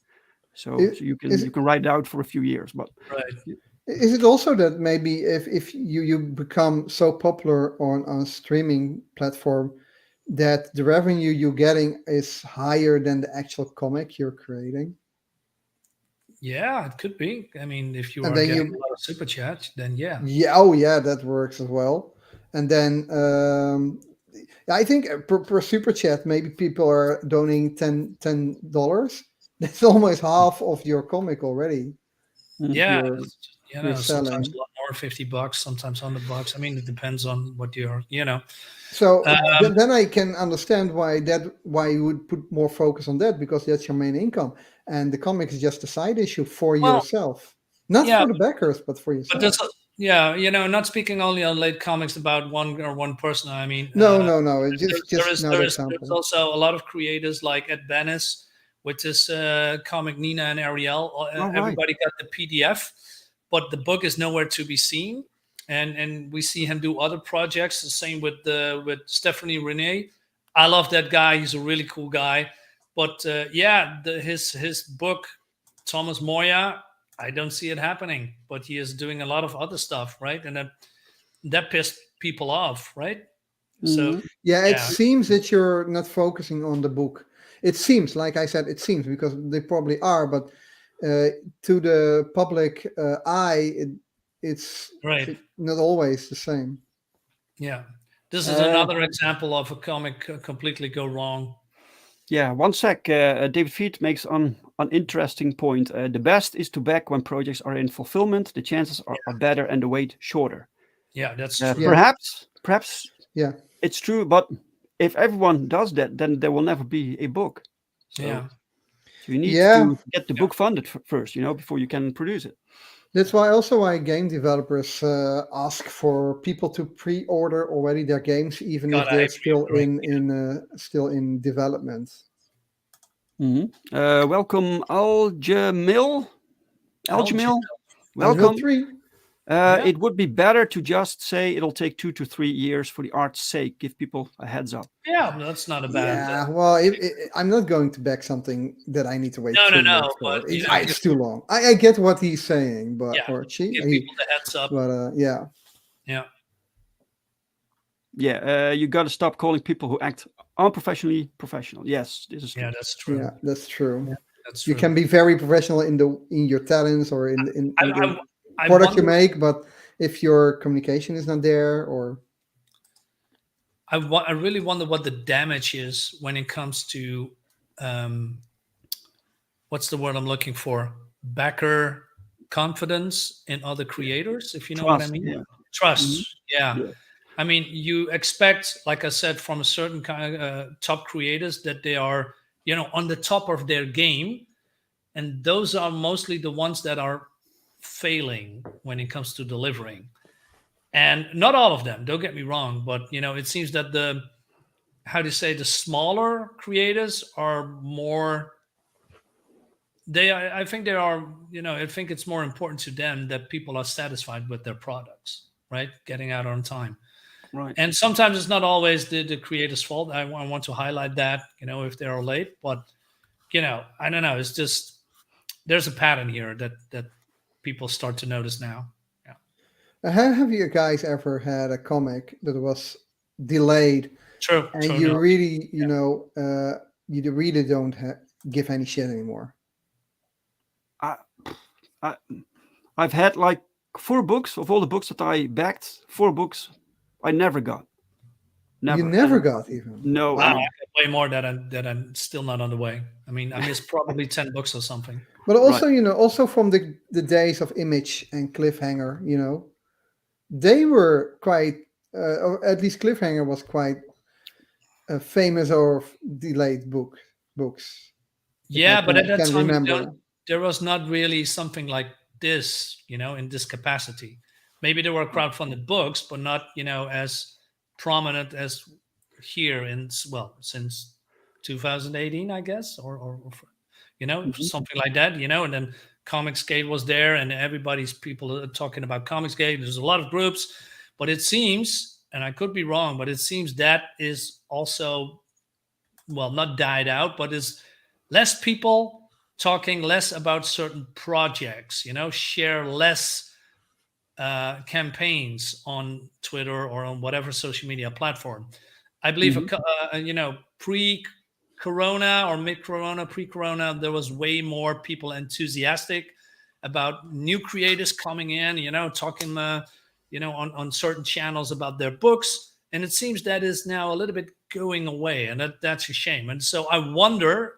So you can ride it out for a few years, but is it also that maybe if you become so popular on a streaming platform that the revenue you're getting is higher than the actual comic you're creating? Yeah, it could be. I mean, if you are getting a lot of super chat, then yeah. Yeah, that works as well. And then I think per super chat, maybe people are donating $10. That's almost half of your comic already. Yeah, sometimes a lot more, $50, sometimes $100. I mean, it depends on what you're, So then I can understand why you would put more focus on that, because that's your main income, and the comic is just a side issue for yourself, not for the backers, but for yourself. But not speaking only on late comics about one person. I mean, no. It's just there's also a lot of creators like Ed Bennis with this comic Nina and Ariel. Everybody got the PDF, but the book is nowhere to be seen. And we see him do other projects. The same with Stephanie Renee. I love that guy. He's a really cool guy. But his book, Thomas Moya, I don't see it happening. But he is doing a lot of other stuff, right? And that pissed people off, right? Mm-hmm. So it seems that you're not focusing on the book. It seems, like I said, because they probably are, but to the public eye, it's not always the same. Yeah, this is another example of a comic completely go wrong. Yeah, one sec. David Feet makes an interesting point. The best is to back when projects are in fulfillment. The chances are better and the wait shorter. Yeah, that's true. Perhaps. Yeah, it's true. But if everyone does that, then there will never be a book. So you need to get the book funded first, before you can produce it. That's why also why game developers ask for people to pre-order already their games, even God, if I they're pre-ordering. still in development. Welcome, Aljamil. Aljamil, welcome. 3. It would be better to just say it'll take 2 to 3 years for the art's sake. Give people a heads up. Yeah, that's not a bad. Yeah, well, I'm not going to back something that I need to wait No, 3 no, years for. but, It's too long. I get what he's saying, but Yeah, or she, give people the heads up. but yeah. Yeah, you got to stop calling people who act unprofessionally professional. Yes, this is true. Yeah, that's true. Yeah, that's true. Yeah, that's true. You can be very professional in your talents or in the I product you wonder- make, but if your communication is not there, or I really wonder what the damage is when it comes to what's the word I'm looking for? Backer confidence in other creators, if you know what I mean. Yeah. Trust. Yeah. Yeah. I mean, you expect, like I said, from a certain kind of top creators that they are, on the top of their game. And those are mostly the ones that are failing when it comes to delivering. And not all of them, don't get me wrong, but it seems that the smaller creators are more, I think they are, I think it's more important to them that people are satisfied with their products, right? Getting out on time. Right. And sometimes it's not always the creator's fault. I want to highlight that, if they are late, but I don't know. It's just, there's a pattern here that people start to notice now. have you guys ever had a comic that was delayed? True. And you really, you really don't give any shit anymore. I've had like 4 books of all the books that I backed. 4 books I never got. Never. You never got even. No. Wow, I got way more that I'm still not on the way. I mean, I missed probably 10 books or something. But also, also from the days of Image and Cliffhanger, they were quite, or at least Cliffhanger was quite famous or delayed books. Yeah, but at that time, there was not really something like this, in this capacity. Maybe there were crowdfunded books, but not, as prominent as here since 2018, I guess, or something like that, and then Comicsgate was there, and people are talking about Comicsgate. There's a lot of groups, but it seems, and I could be wrong, but it seems that is also, not died out, but is less people talking less about certain projects, share less campaigns on Twitter or on whatever social media platform. I believe, pre-Corona or mid-Corona, pre-Corona, there was way more people enthusiastic about new creators coming in, talking, on certain channels about their books. And it seems that is now a little bit going away, and that's a shame. And so I wonder,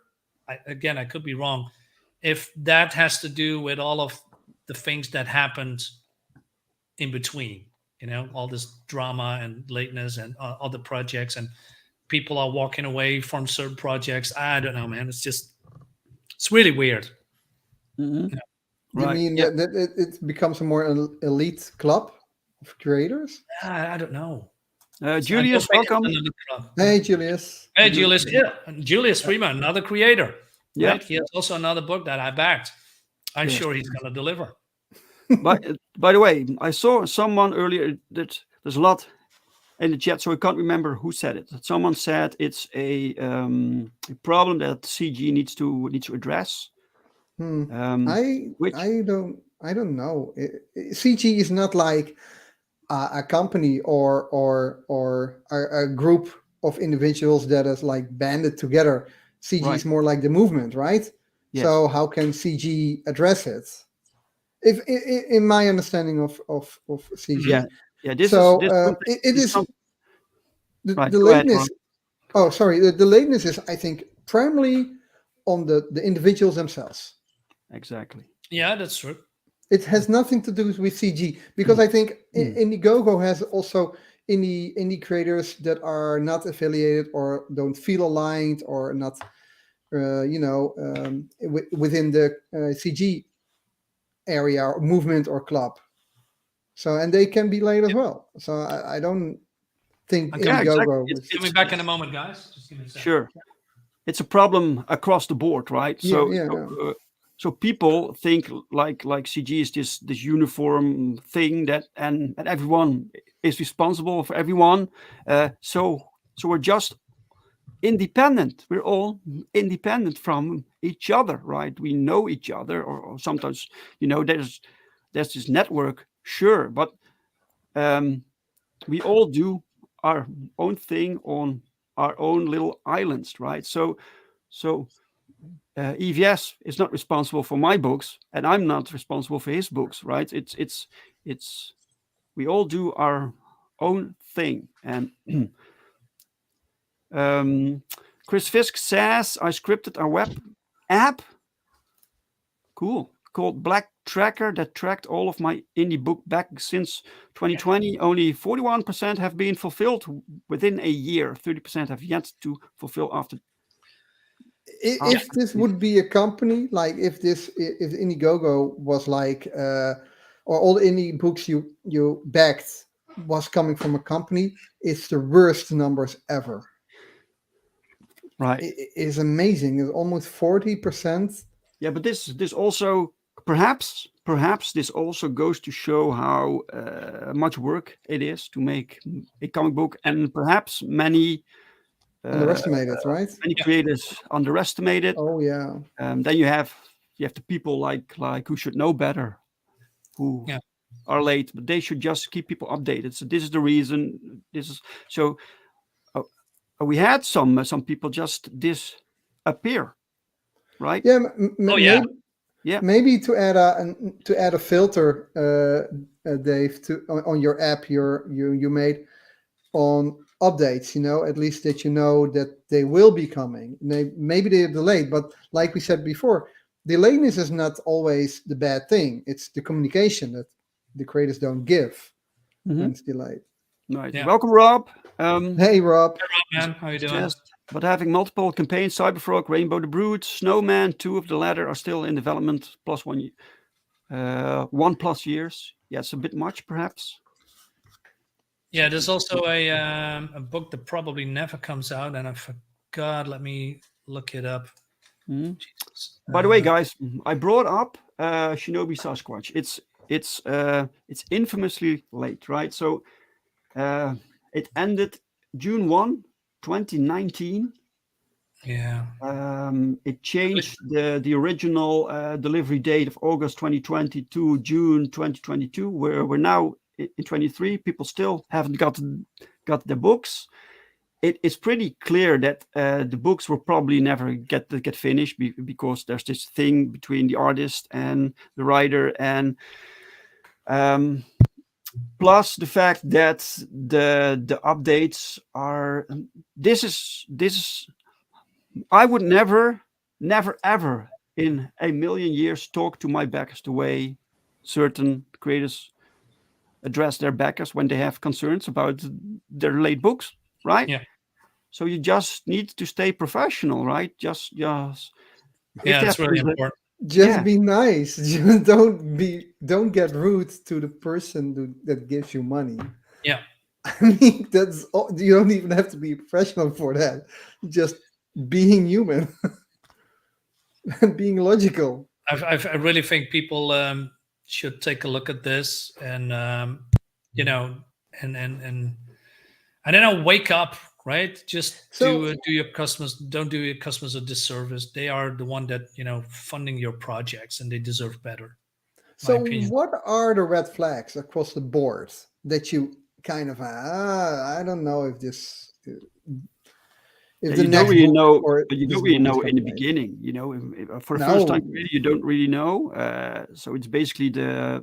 I could be wrong, if that has to do with all of the things that happened in between, all this drama and lateness and other projects, and people are walking away from certain projects. I don't know, man. It's really weird. Mm-hmm. You mean that it becomes a more elite club of creators? I don't know. Julius, welcome. Hey, Julius. Hey, Julius. Yeah, Julius Freeman, another creator. Yeah, right? He has also another book that I backed. I'm sure he's going to deliver. By the way, I saw someone earlier that there's a lot in the chat, so I can't remember who said it. Someone said it's a problem that CG needs to address. I don't know. CG is not like a company or a group of individuals that is like banded together. CG is more like the movement, right? Yes. So how can CG address it? If in my understanding of CG, the lateness. Oh, sorry, the lateness is, I think, primarily on the individuals themselves. Exactly. Yeah, that's true. It has nothing to do with CG, because I think Indiegogo has also indie creators that are not affiliated or don't feel aligned or not, within the CG area or movement or club. So, and they can be late as well. So I don't think Indiegogo exactly. was... Coming back in a moment, guys. Just give me a second. Sure. It's a problem across the board, right? So people think like CG is this uniform thing that and everyone is responsible for everyone. So we're just independent. We're all independent from each other, right? We know each other, or sometimes there's this network, sure, but we all do our own thing on our own little islands, right? So EVS is not responsible for my books, and I'm not responsible for his books, right? It's we all do our own thing. And Chris Fisk says, I scripted a web app, cool, called Black Tracker that tracked all of my indie book back since 2020. Only 41% have been fulfilled within a year. 30% have yet to fulfill after. If this would be a company, like if Indiegogo was like, or all the indie books you backed was coming from a company, it's the worst numbers ever. Right. It is amazing. It's almost 40%. Yeah, but this also perhaps this also goes to show how much work it is to make a comic book, and perhaps many underestimate it, right? Many creators underestimate it. Oh yeah. Then you have the people like who should know better, who are late, but they should just keep people updated. So this is the reason. This is so. We had some people just disappear, right? Yeah. Maybe to add a filter, Dave, on your app you made on updates. At least that that they will be coming. Maybe they're delayed, but like we said before, delayedness is not always the bad thing. It's the communication that the creators don't give when it's delayed. Right. Yeah. Welcome, Rob. Hey, Rob. Hey, Rob, man. How you doing? But having multiple campaigns, Cyberfrog, Rainbow the Brood, Snowman, 2 of the latter are still in development, plus 1 1+ years. Yeah, it's a bit much, perhaps. Yeah, there's also a book that probably never comes out, and I forgot. Let me look it up. By the way, guys, I brought up Shinobi Sasquatch. It's infamously late, right? So it ended June 1, 2019. Yeah. It changed the original delivery date of August 2020 to June 2022, where we're now in 23. People still haven't got the books. It's pretty clear that the books will probably never get finished because there's this thing between the artist and the writer, and plus the fact that the updates are this is I would never ever in a million years talk to my backers the way certain creators address their backers when they have concerns about their late books, right? Yeah. So you just need to stay professional, right? Just yeah, that's really important. Just be nice. Don't get rude to the person that gives you money. Yeah. I mean, you don't even have to be professional for that. Just being human and being logical. I really think people should take a look at this and and then wake up, right? Just do your customers. Don't do your customers a disservice. They are the one that funding your projects, and they deserve better. So, what are the red flags across the board that you kind of I don't know if this. If you don't really know, but you don't really know in the beginning. For the first time, really, you don't really know. So it's basically the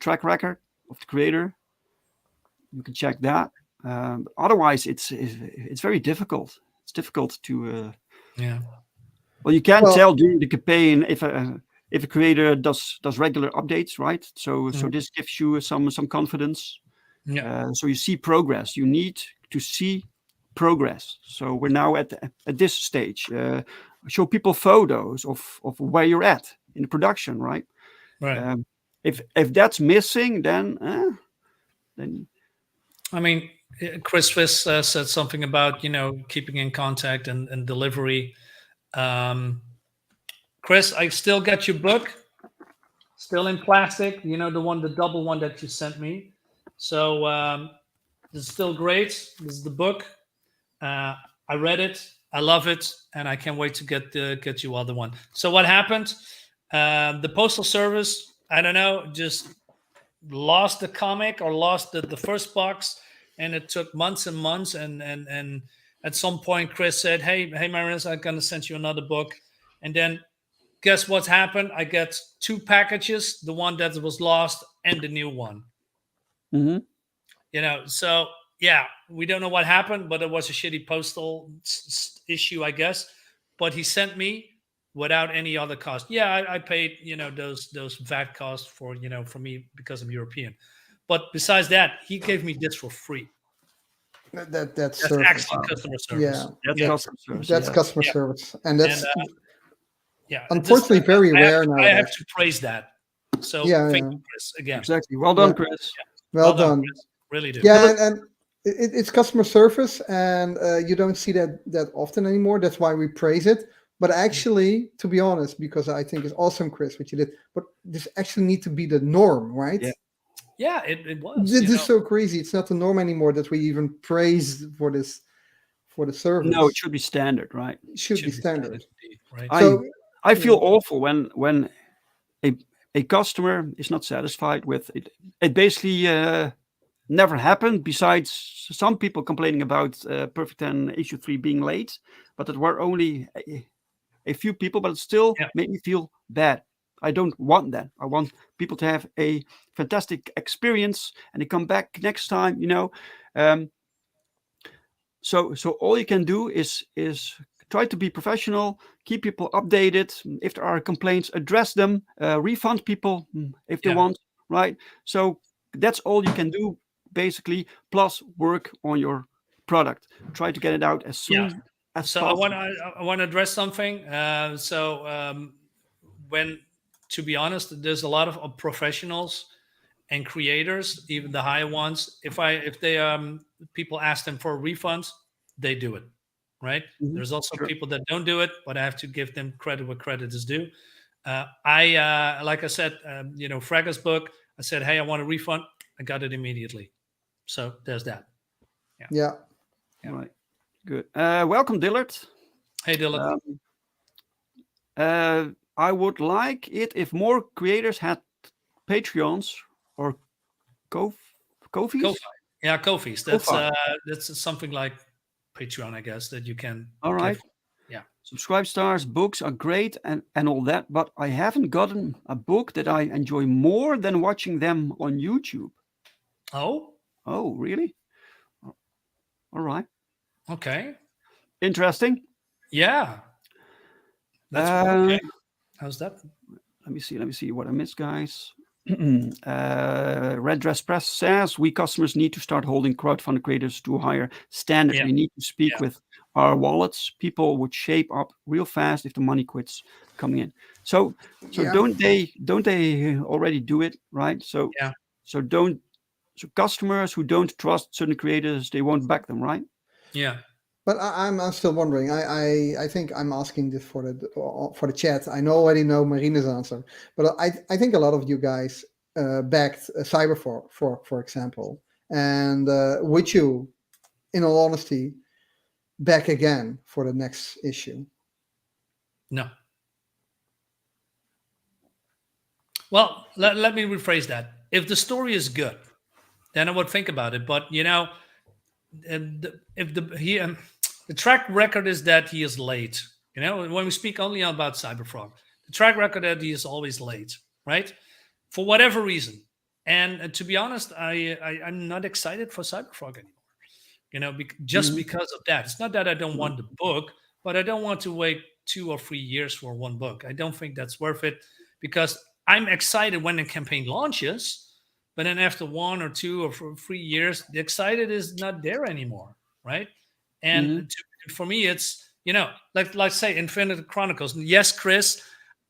track record of the creator. You can check that. Otherwise, it's very difficult. It's difficult to. Well, you can tell during the campaign if a creator does regular updates, right? So this gives you some confidence. Yeah. So you see progress. You need to see progress. So we're now at this stage. Show people photos of where you're at in the production, right? Right. If that's missing, then I mean, Chris Fisk said something about keeping in contact and delivery. Chris, I still got your book, still in plastic. The double one that you sent me. So this is still great. This is the book. I read it. I love it, and I can't wait to get you other one. So what happened? The postal service, I don't know, just lost the comic or lost the first box, and it took months and months. And at some point, Chris said, "Hey, Marinus, I'm gonna send you another book." And then, guess what's happened? I get 2 packages: the one that was lost and the new one. So yeah, we don't know what happened, but it was a shitty postal issue, I guess. But he sent me without any other cost. Yeah, I paid those VAT costs for for me because I'm European. But besides that, he gave me this for free. That's actually customer service. Yeah, customer service. That's customer service, and that's yeah. unfortunately very rare now. I have to praise that. So thank you, Chris, again. Exactly. Well done, Chris. Well done. Chris. Really do. Yeah, and it's customer service, and you don't see that often anymore. That's why we praise it. But actually, to be honest, because I think it's awesome, Chris, what you did. But this actually need to be the norm, right? Yeah, it was. This is so crazy. It's not the norm anymore that we even praise for the service. No, it should be standard, right? It should be standard. Right. So I feel awful when a customer is not satisfied with it. It basically never happened. Besides some people complaining about Perfect 10 issue 3 being late, but it were only a few people. But it still made me feel bad. I don't want that. I want people to have a fantastic experience and they come back next time. So all you can do is try to be professional, keep people updated. If there are complaints, address them, refund people if they want, right? So that's all you can do, basically, plus work on your product. Try to get it out as soon as possible. I want to address something. When, to be honest, there's a lot of professionals and creators, even the high ones. If they people ask them for refunds, they do it, right? Mm-hmm. There's also people that don't do it, but I have to give them credit where credit is due. Like I said, Fraga's book, I said, hey, I want a refund. I got it immediately. So there's that. Yeah. Right. Good. Welcome, Dillard. Hey, Dillard. I would like it if more creators had Patreons or Ko-fis. Ko-fi. Yeah, Ko-fis. That's something like Patreon, I guess, that you can. All right. Yeah. Subscribe stars, books are great and all that, but I haven't gotten a book that I enjoy more than watching them on YouTube. Oh? Oh, really? All right. Okay. Interesting. Yeah. That's okay. How's that? Let me see what I missed, guys. Red Dress Press says we customers need to start holding crowdfunding creators to a higher standard. We need to speak with our wallets. People would shape up real fast if the money quits coming in. So don't they already do it, right? So customers who don't trust certain creators, they won't back them, right? Yeah. But I'm still wondering. I think I'm asking this for the chat. I already know Marinus' answer, but I think a lot of you guys backed Cyberfork, for example, and would you, in all honesty, back again for the next issue? No. Well, let me rephrase that. If the story is good, then I would think about it. But the track record is that he is late. When we speak only about Cyberfrog, the track record that he is always late, right? For whatever reason. And to be honest, I'm not excited for Cyberfrog anymore. Just because of that. It's not that I don't want the book, but I don't want to wait 2 or 3 years for one book. I don't think that's worth it because I'm excited when the campaign launches, but then after 1 or 2 or 3 years, the excited is not there anymore, right? And for me, it's, like say Infinite Chronicles. Yes, Chris,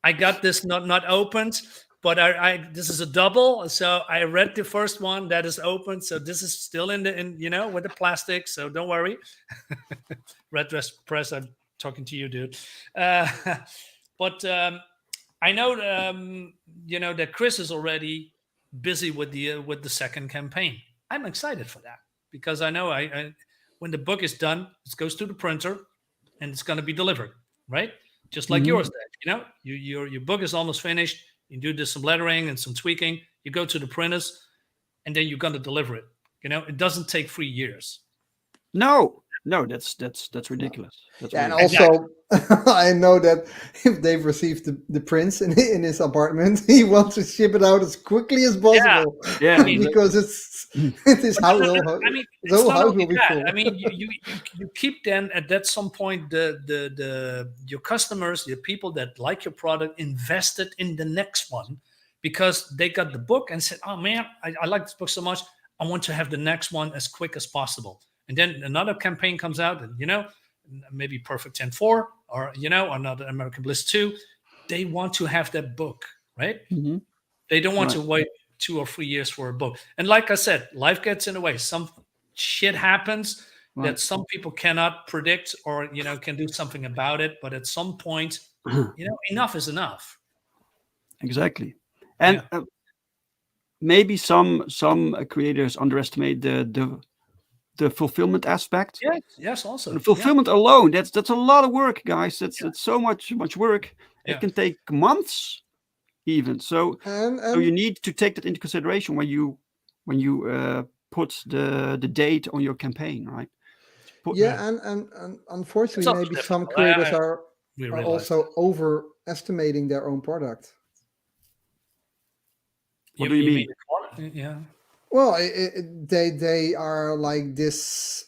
I got this not opened, but I this is a double. So I read the first one that is open. So this is still in with the plastic. So don't worry. Red Dress Press, I'm talking to you, dude. But I know that Chris is already busy with the second campaign. I'm excited for that because I know I when the book is done, it goes to the printer and it's going to be delivered, right? Just like yours did. Your book is almost finished. You do some lettering and some tweaking. You go to the printers, and then you're going to deliver it. It doesn't take 3 years. No, that's ridiculous. That's and ridiculous. also, I know that if they've received the prints in his apartment, he wants to ship it out as quickly as possible. Yeah, because it is how I mean, it's not house only will be that. full. I mean, you keep then at some point your customers, the people that like your product, invested in the next one because they got the book and said, "Oh man, I like this book so much. I want to have the next one as quick as possible." And then another campaign comes out, and maybe Perfect 10-4 or another American Bliss 2. They want to have that book, right? Mm-hmm. They don't want to wait 2 or 3 years for a book. And like I said, life gets in the way. Some shit happens that some people cannot predict or can do something about it. But at some point, enough is enough. Exactly. And maybe some creators underestimate the fulfillment aspect. Yes. Also, the fulfillment alone, that's a lot of work, guys. That's so much work. Yeah. It can take months, even. So you need to take that into consideration when you put the date on your campaign, right? And unfortunately, maybe some creators are also overestimating their own product. What do you mean? Yeah. Well, they are like this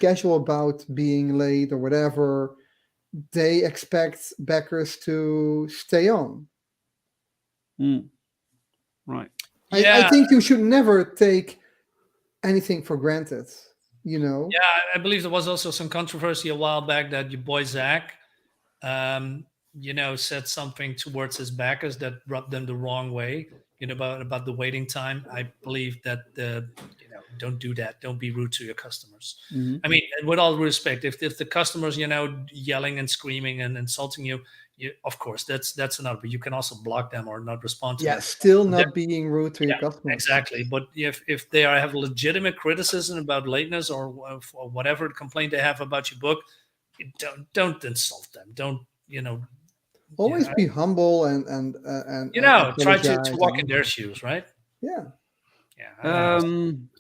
casual about being late or whatever. They expect backers to stay on. Right. I think you should never take anything for granted. Yeah, I believe there was also some controversy a while back that your boy Zach, said something towards his backers that rubbed them the wrong way. About the waiting time. I believe that don't do that. Don't be rude to your customers. Mm-hmm. I mean, with all respect, if the customers yelling and screaming and insulting you, of course that's another. But you can also block them or not respond to them. Still not being rude to your customers. Exactly. But if they have legitimate criticism about lateness or whatever complaint they have about your book, don't insult them. Don't Always be humble and try to walk in their shoes, right?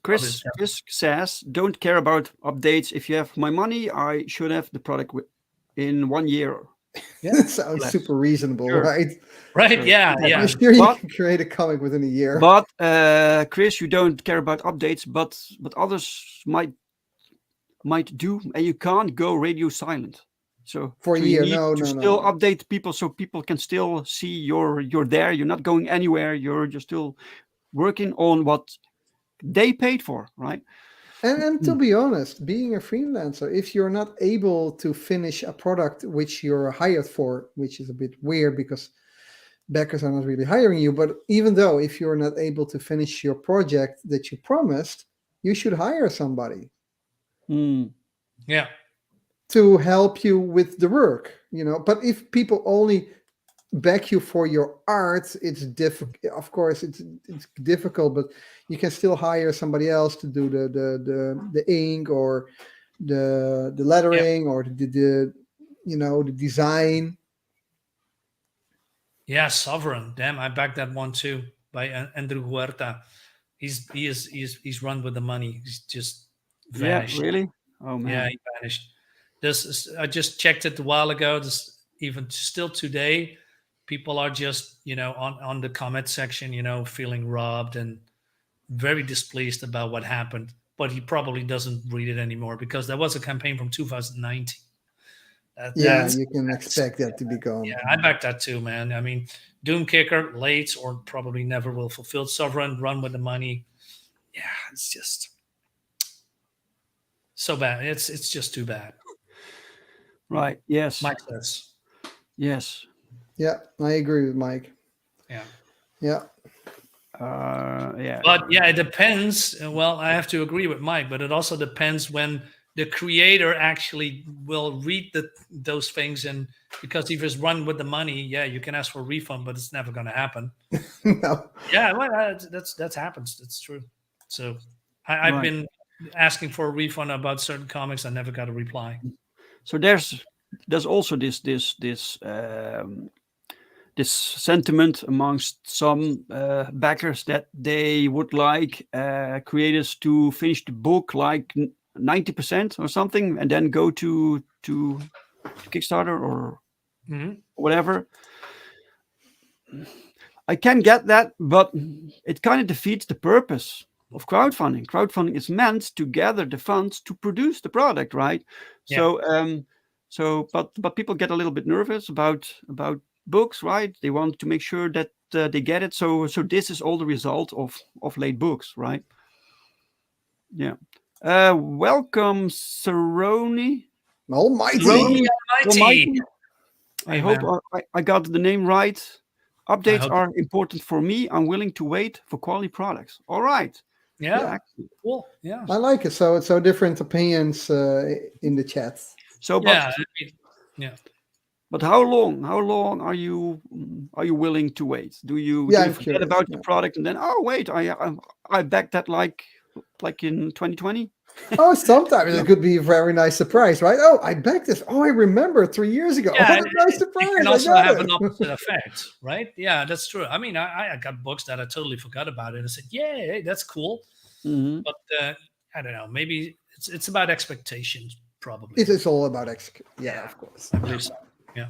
Chris says, "Don't care about updates. If you have my money, I should have the product in 1 year." That sounds super reasonable, right? Right? Sure. Yeah. I'm sure you can create a comic within a year. But Chris, you don't care about updates, but others might do, and you can't go radio silent. So for a year, you need to still update people so people can still see you're there. You're not going anywhere. You're just still working on what they paid for, right? And to be honest, being a freelancer, if you're not able to finish a product which you're hired for, which is a bit weird because backers are not really hiring you, but even though if you're not able to finish your project that you promised, you should hire somebody. Yeah. To help you with the work, But if people only back you for your art, it's difficult. Of course, it's difficult, but you can still hire somebody else to do the ink or the lettering or the design. Yeah, Sovereign. Damn, I backed that one too by Andrew Huerta. He's run with the money. He's just vanished. Yeah, really? Oh man. Yeah, he vanished. I just checked it a while ago. Even still today, people are just on the comment section, feeling robbed and very displeased about what happened. But he probably doesn't read it anymore because there was a campaign from 2019. You can expect that to be gone. Yeah, I back that too, man. I mean, Doomkicker, late or probably never will fulfill. Sovereign, run with the money. Yeah, it's just so bad. It's just too bad. Right. Yes. Mike says. Yes. Yeah, I agree with Mike. Yeah. Yeah. But yeah, it depends. Well, I have to agree with Mike, but it also depends when the creator actually will read those things, and because if it's run with the money, yeah, you can ask for a refund, but it's never going to happen. No. Yeah, well, that happens. It's true. So I've Right. been asking for a refund about certain comics. I never got a reply. So there's also this sentiment amongst some backers that they would like creators to finish the book like 90% or something, and then go to Kickstarter or whatever. I can get that, but it kind of defeats the purpose of crowdfunding. Crowdfunding is meant to gather the funds to produce the product, right? Yeah. But people get a little bit nervous about books, right? They want to make sure that they get it. So this is all the result of late books, right? Yeah. Welcome, Cerrone. Almighty. Almighty. I hope I got the name right. Updates are important for me. I'm willing to wait for quality products. All right. Yeah. Cool. Yeah. I like it. So different opinions in the chat. So, but, But how long are you willing to wait? Do you forget about the product and then wait, I backed that like in 2020? Oh, sometimes it could be a very nice surprise, right? Oh, I backed this. Oh, I remember 3 years ago. Yeah, what a nice surprise. It can also have an opposite effect, right? Yeah, that's true. I mean, I got books that I totally forgot about it. I said, yeah, that's cool. Mm-hmm. But I don't know. Maybe it's about expectations, probably. It is all about expectations. Yeah, of course. I believe so. Yeah.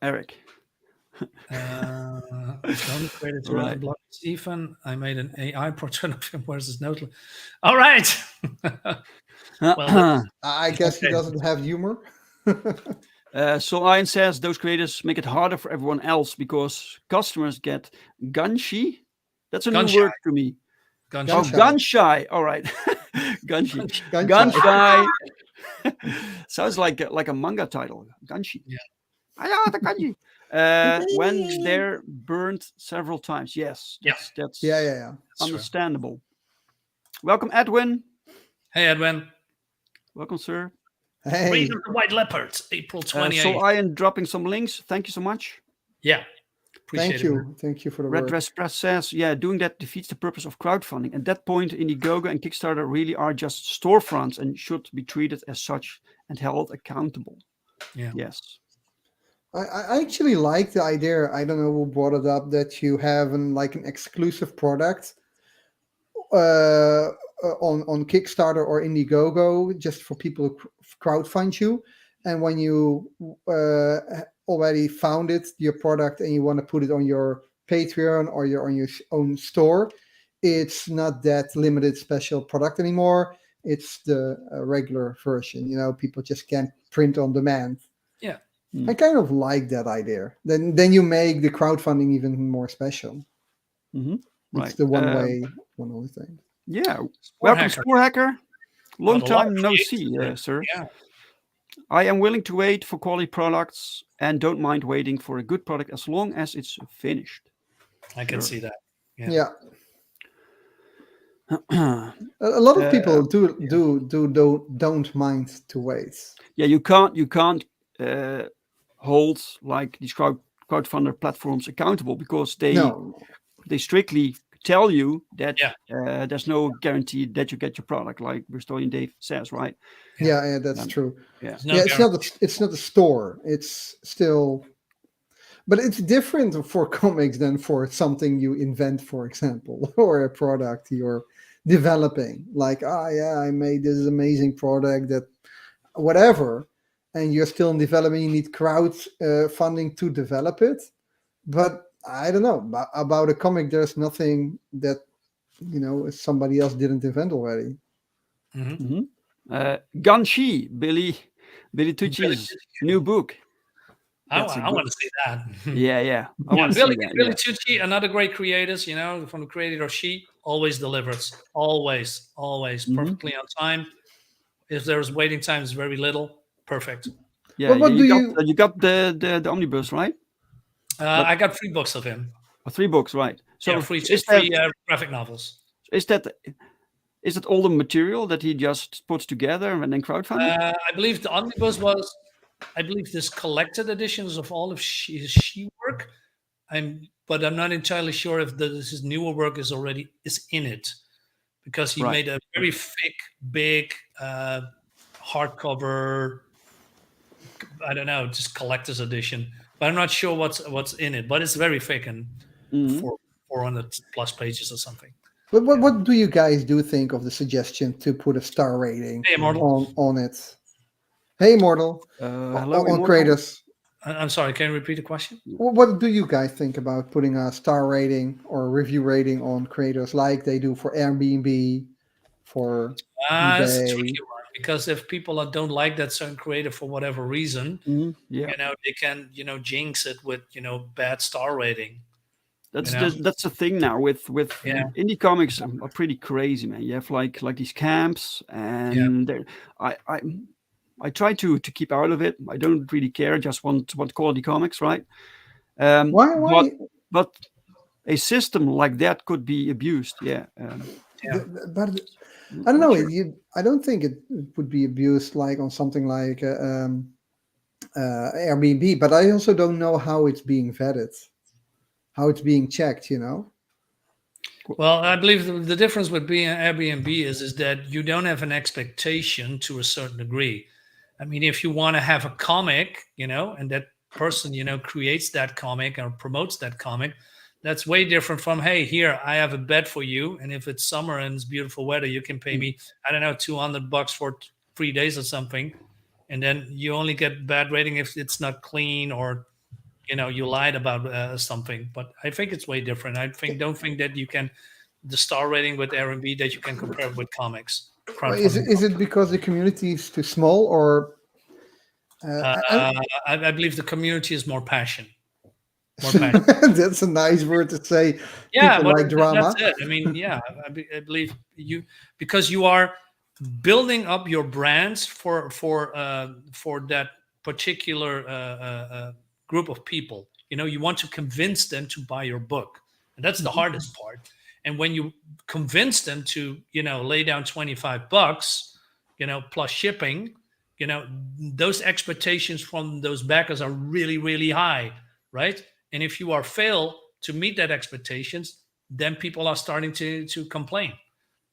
Eric. Right. Stephen, I made an AI portrait of him. Where's his note? All right. Well, I guess he doesn't have humor. So Ian says those creators make it harder for everyone else because customers get gun shy. That's a new word to me. Gun shy. All right. Gun shy. Gun shy. Sounds like a manga title. Gun shy. Yeah. When they're burned several times. Yes. That's understandable. Welcome, Edwin. Hey, Edwin. Welcome, sir. Hey. Freedom to White Leopards, April 28th. So I am dropping some links. Thank you so much. Yeah. Appreciate it. Thank you for the Red work. Dress Press says, doing that defeats the purpose of crowdfunding. At that point, Indiegogo and Kickstarter really are just storefronts and should be treated as such and held accountable. Yeah. Yes. I actually like the idea. I don't know who brought it up, that you have an exclusive product on Kickstarter or Indiegogo just for people to crowdfund you. And when you already found your product, and you want to put it on your Patreon or on your own store, it's not that limited special product anymore. It's the regular version. People just can't print on demand. Yeah. I kind of like that idea. Then you make the crowdfunding even more special. Mm-hmm. Right. It's the one only thing. Yeah. Welcome, Spore Hacker. Long time no see, sir. Yeah. I am willing to wait for quality products and don't mind waiting for a good product as long as it's finished. I can see that. Yeah. A lot of people don't mind to wait. Yeah, you can't hold like these crowdfunder platforms accountable because they strictly tell you that there's no guarantee that you get your product, like Bristolian Dave says, right? Yeah, that's true. Yeah, it's not a store. It's still, but it's different for comics than for something you invent, for example, or a product you're developing. Like, I made this amazing product that whatever, and you're still in development. You need funding to develop it, but I don't know about a comic. There's nothing that somebody else didn't invent already. Mm-hmm. Ganshi, Billy Tucci's new book. I want to see that. Yeah. I want to see that. Billy Tucci, another great creators, from the creator of She, always delivers. Always, perfectly on time. If there's waiting times, very little. Perfect. Yeah, you got the omnibus, right? I got 3 books of him. 3 books, right? So Yeah, free is that graphic novels. is that all the material that he just puts together and then crowdfunded? I believe the omnibus was, I believe, this collected editions of all of his she work. But I'm not entirely sure if his newer work is in it, because he Right. made a very thick, big hardcover. I don't know, just collector's edition. But I'm not sure what's in it. But it's very thick and 400 plus pages or something. But what do you guys think of the suggestion to put a star rating on it? Hey, Immortal. Hello, on Immortal. creators. I'm sorry, can you repeat the question? What do you guys think about putting a star rating or review rating on creators like they do for Airbnb, for It's a eBay? tricky one, because if people don't like that certain creator for whatever reason, they can jinx it with bad star rating. That's the thing now with indie comics are pretty crazy, man. You have like these camps, and I try to keep out of it. I don't really care. I just want quality comics, right? Why? But a system like that could be abused. But I don't know. I don't think it would be abused like on something like Airbnb. But I also don't know how it's being vetted, how it's being checked. Well, I believe the difference with being Airbnb is that you don't have an expectation to a certain degree. I mean, if you want to have a comic, and that person, creates that comic or promotes that comic, that's way different from, hey, here, I have a bed for you. And if it's summer and it's beautiful weather, you can pay me, I don't know, $200 for 3 days or something. And then you only get bad rating if it's not clean or, you lied about something. But I think it's way different. Don't think that you can, the star rating with Airbnb, that you can compare with comics. Is it because the community is too small, or? I believe the community is more passion. More That's a nice word to say. Yeah, people like drama. That's it. I mean, yeah, I believe because you are building up your brands for that particular group of people. You want to convince them to buy your book, and that's the hardest part. And when you convince them to, lay down $25, plus shipping, those expectations from those backers are really, really high, right? And if you fail to meet that expectations, then people are starting to complain.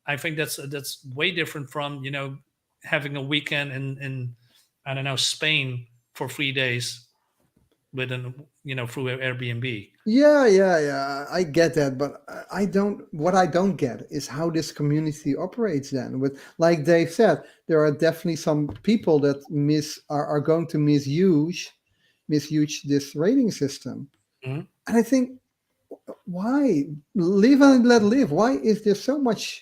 I think that's way different from, having a weekend in I don't know, Spain for 3 days with through Airbnb. Yeah. I get that, but what I don't get is how this community operates then. With, like Dave said, there are definitely some people that are going to misuse this rating system. Mm-hmm. And I think, why live and let live? Why is there so much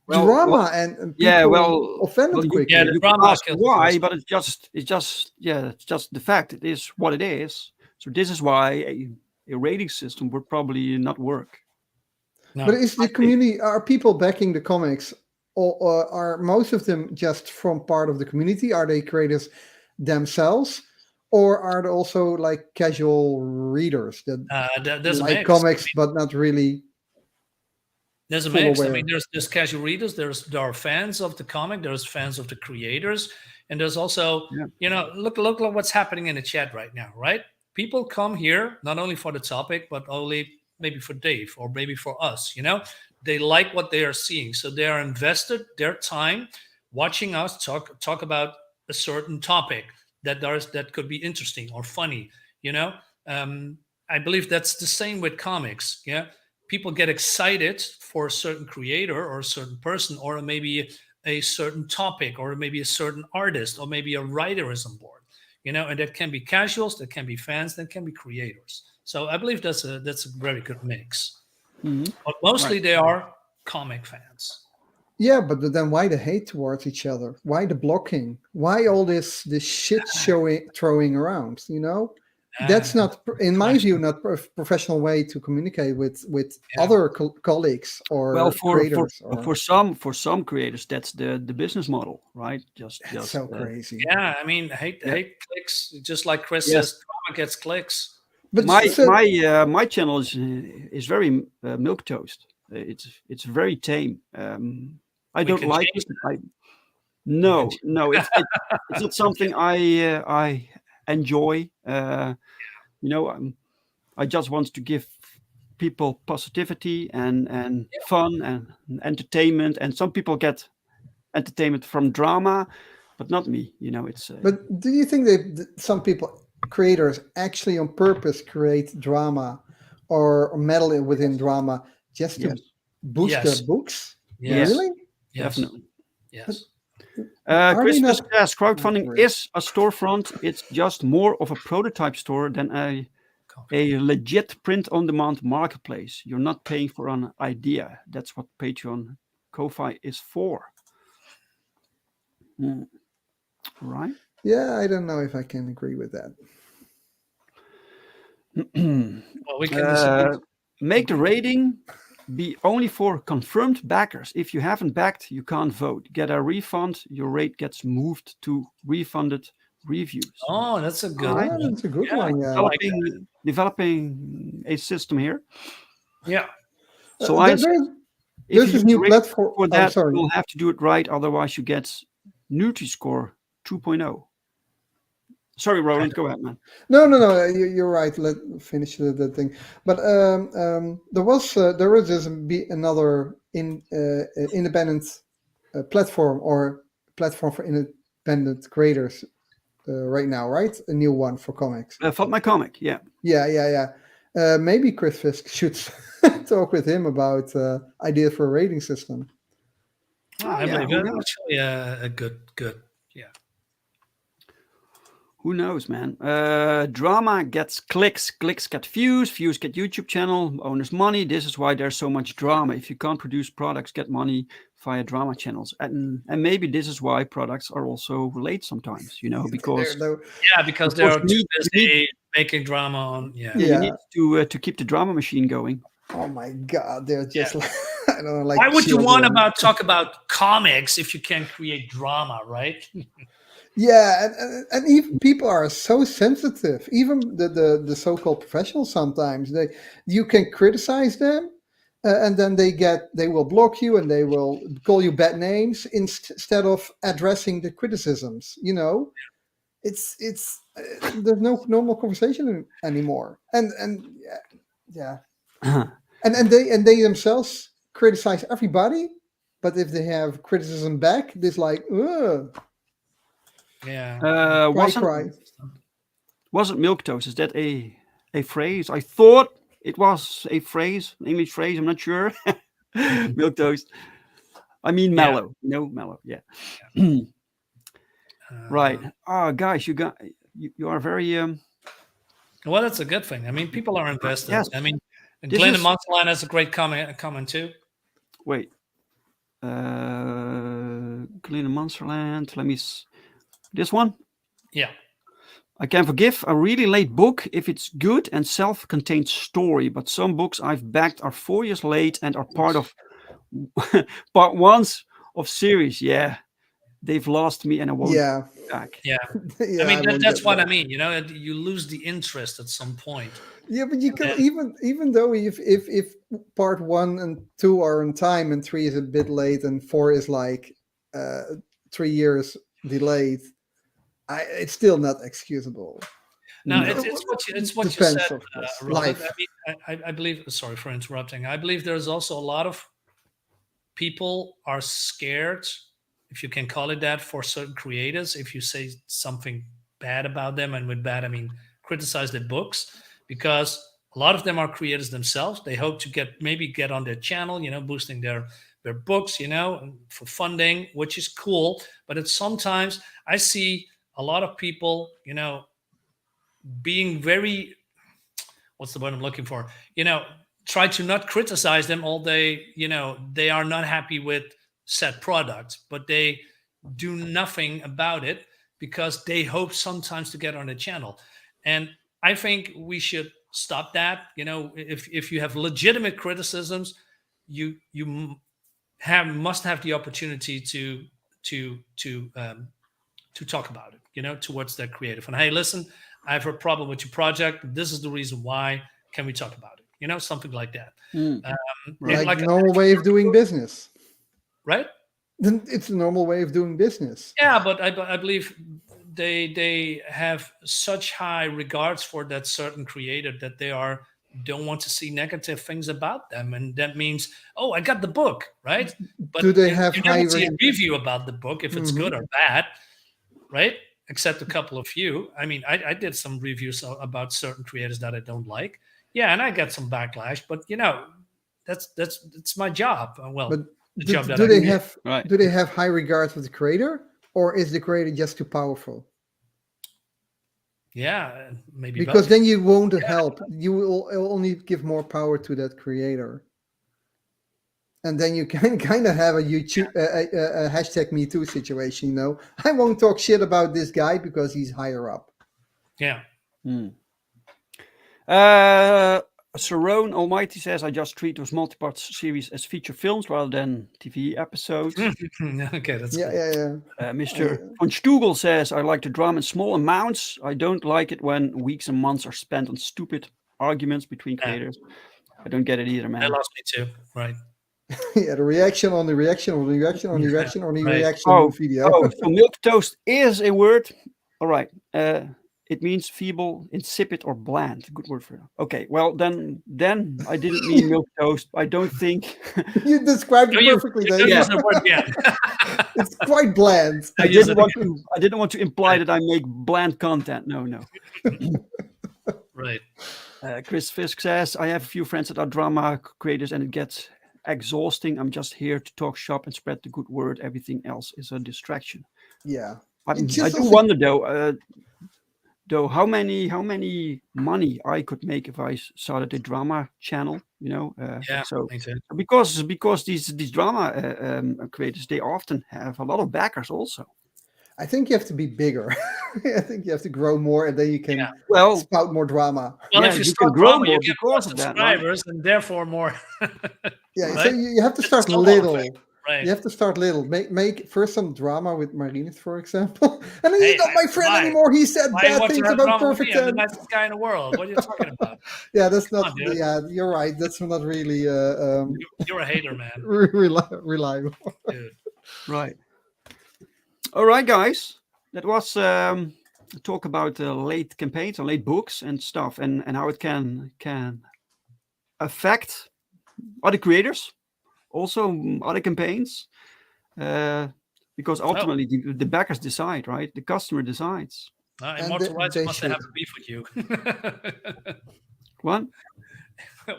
drama and people offended quickly? Yeah, the drama kills why, but it's just the fact. It is what it is. So this is why a rating system would probably not work. No. But is the community, are people backing the comics, or are most of them just from part of the community? Are they creators themselves? Or are there also like casual readers that like comics, but not really? There's a mix. I mean, there's casual readers. There are fans of the comic. There's fans of the creators, and there's also, look what's happening in the chat right now, right? People come here not only for the topic, but only maybe for Dave or maybe for us. They like what they are seeing, so they are invested their time watching us talk about a certain topic that could be interesting or funny. I believe that's the same with comics. Yeah, people get excited for a certain creator or a certain person, or maybe a certain topic, or maybe a certain artist, or maybe a writer is on board. And that can be casuals, that can be fans, that can be creators. So I believe that's a very good mix. Mm-hmm. But mostly they are comic fans. Yeah, but then why the hate towards each other? Why the blocking? Why all this shit throwing around? That's not, in my view, not a professional way to communicate with other colleagues or creators. For some creators, that's the business model, right? Just so crazy. Yeah, I mean, hate clicks, just like Chris says, drama gets clicks. But my channel is very milk toast. It's very tame. I don't like it. No, it's not something I enjoy. I just want to give people positivity and fun and entertainment. And some people get entertainment from drama, but not me. It's. But do you think some creators actually on purpose create drama or meddle within drama just to boost their books? Yes. Really? Yes. Definitely. Yes. Christmas says crowdfunding is a storefront. It's just more of a prototype store than a legit print-on-demand marketplace. You're not paying for an idea. That's what Patreon Ko-Fi is for. Right? Yeah, I don't know if I can agree with that. Well, we can make the rating be only for confirmed backers. If you haven't backed, you can't vote. Get a refund. Your rate gets moved to refunded reviews. Oh, that's a good one. That's a good one. Yeah. Developing a system here. Yeah. So there's a new platform for that. You'll have to do it right, otherwise you get Nutri-Score 2.0. Sorry, Roland, go ahead, man. No, you're right. Let finish the thing. But there was another independent platform or platform for independent creators right now, right? A new one for comics. Fuck My Comic, yeah. Yeah. Maybe Chris Fisk should talk with him about ideas for a rating system. I believe that's actually a good. Yeah. Who knows, man? Drama gets clicks get views get YouTube channel owners money. This is why there's so much drama. If you can't produce products, get money via drama channels, and maybe this is why products are also late sometimes. Because because they're too busy making drama on. You need to keep the drama machine going. Oh my God, they're just like, I don't know, like. Why would you want to talk about comics if you can create drama, right? Yeah, and even people are so sensitive. Even the so-called professionals, sometimes you can criticize them, and then they will block you and they will call you bad names instead of addressing the criticisms. It's there's no normal conversation anymore, and and they themselves criticize everybody, but if they have criticism back, it's like, ugh. Yeah. Wasn't milquetoast? Is that a phrase? I thought it was a phrase, an English phrase. I'm not sure. Milquetoast. I mean mellow. Mellow. Yeah. Right. Oh, guys, you are very. Well, that's a good thing. I mean, people are invested. Yes. I mean, Glenn and Monsterline has a great comment too. Wait. Glenn and Monsterland. Let me. This one? Yeah. I can forgive a really late book if it's good and self-contained story, but some books I've backed are 4 years late and are part of part ones of series. Yeah. They've lost me and I won't back. Yeah. I mean, that's what I mean. You lose the interest at some point. Yeah, but you can even though if part 1 and 2 are on time and 3 is a bit late and 4 is like 3 years delayed, it's still not excusable. No, it's what you said, Robert. I believe. Sorry for interrupting. I believe there's also a lot of people are scared, if you can call it that, for certain creators. If you say something bad about them, and with bad I mean criticize their books, because a lot of them are creators themselves. They hope to get on their channel, boosting their books, for funding, which is cool. But it's sometimes I see a lot of people, being very, what's the word I'm looking for? Try to not criticize them all day. They are not happy with said product, but they do nothing about it because they hope sometimes to get on the channel. And I think we should stop that. If you have legitimate criticisms, you must have the opportunity to talk about it, towards their creative. And hey, listen, I have a problem with your project. This is the reason why. Can we talk about it? You know, something like that. Like normal way of doing business. Right? It's a normal way of doing business. Yeah, but I believe they have such high regards for that certain creator that they don't want to see negative things about them, and that means, oh, I got the book, right? But do they have you never see a review about the book if it's good or bad, right? Except a couple of few. I mean, I did some reviews about certain creators that I don't like. Yeah, and I got some backlash, but you know, that's my job. Well, but the job that do do. They have high regard for the creator, or is the creator just too powerful? Yeah, maybe because both. then you won't help. You will only give more power to that creator, and then you can kind of have a YouTube a hashtag Me Too situation. You know, I won't talk shit about this guy because he's higher up. Yeah. Sarone Almighty says, I just treat those multi-part series as feature films rather than TV episodes. Okay, that's yeah, cool. yeah. Mr. von Stugel says, I like the drama in small amounts. I don't like it when weeks and months are spent on stupid arguments between creators. I don't get it either, man. That lost me too, right? Yeah, the reaction on the reaction on the reaction on the reaction on the reaction on the video. So milquetoast is a word. All right. It means feeble, insipid, or bland. Good word for it. Okay, well then I didn't mean milquetoast. I don't think you described it perfectly. The word, yeah. It's quite bland. I didn't want to imply that I make bland content. No. Right. Chris Fisk says, I have a few friends that are drama creators, and it gets exhausting. I'm just here to talk shop and spread the good word. Everything else is a distraction. Yeah. I do wonder though, how many money I could make if I started a drama channel, you know? So because these drama creators, they often have a lot of backers also. I think you have to be bigger. I think you have to grow more, and then you can spout more drama. Well, if you start grow more, you get more subscribers, and therefore more. Yeah, right? So you have to start little. Right. You have to start little. Make first some drama with Marinus, for example. And then he's not my friend anymore. He said bad things about Perfect 10. I'm the nicest guy in the world. What are you talking about? Yeah, that's not. Yeah, you're right. That's not really. You're a hater, man. Reliable. Dude. Right. All right, guys. That was talk about late campaigns or late books and stuff, and how it can affect other creators. Also other campaigns, because ultimately the backers decide, right? The customer decides. Immortal Rights must have a beef with you. What?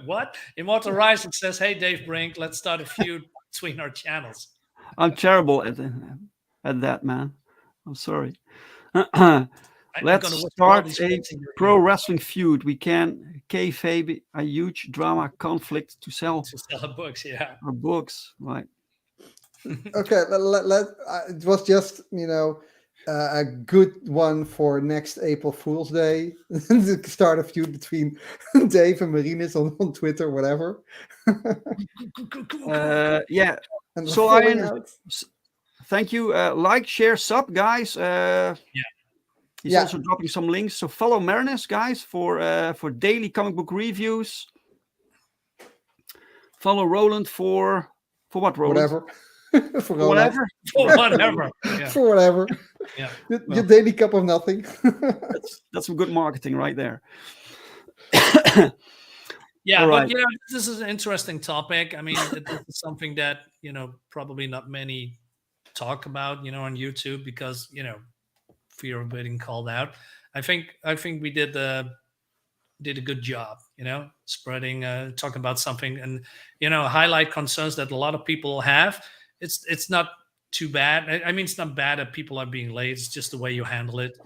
What? Immortal Rights says, hey, Dave Brink, let's start a feud between our channels. I'm terrible at that, man. I'm sorry. Let's start a pro wrestling feud. We can kayfabe a huge drama conflict to sell books, yeah. Our books, right? Okay, it was just a good one for next April Fool's Day to start a feud between Dave and Marinus on Twitter, whatever. Yeah. And so thank you. Like, share, sub, guys. Yeah. He's also dropping some links. So follow Marinus, guys, for daily comic book reviews. Follow Roland for what, Roland? Whatever. For whatever. Yeah. For whatever. Yeah. Your daily cup of nothing. That's some good marketing right there. Yeah, but this is an interesting topic. I mean, this is something that probably not many talk about, on YouTube because fear of getting called out. I think we did a good job, spreading, talking about something and highlight concerns that a lot of people have. It's not too bad. I mean, it's not bad that people are being late. It's just the way you handle it.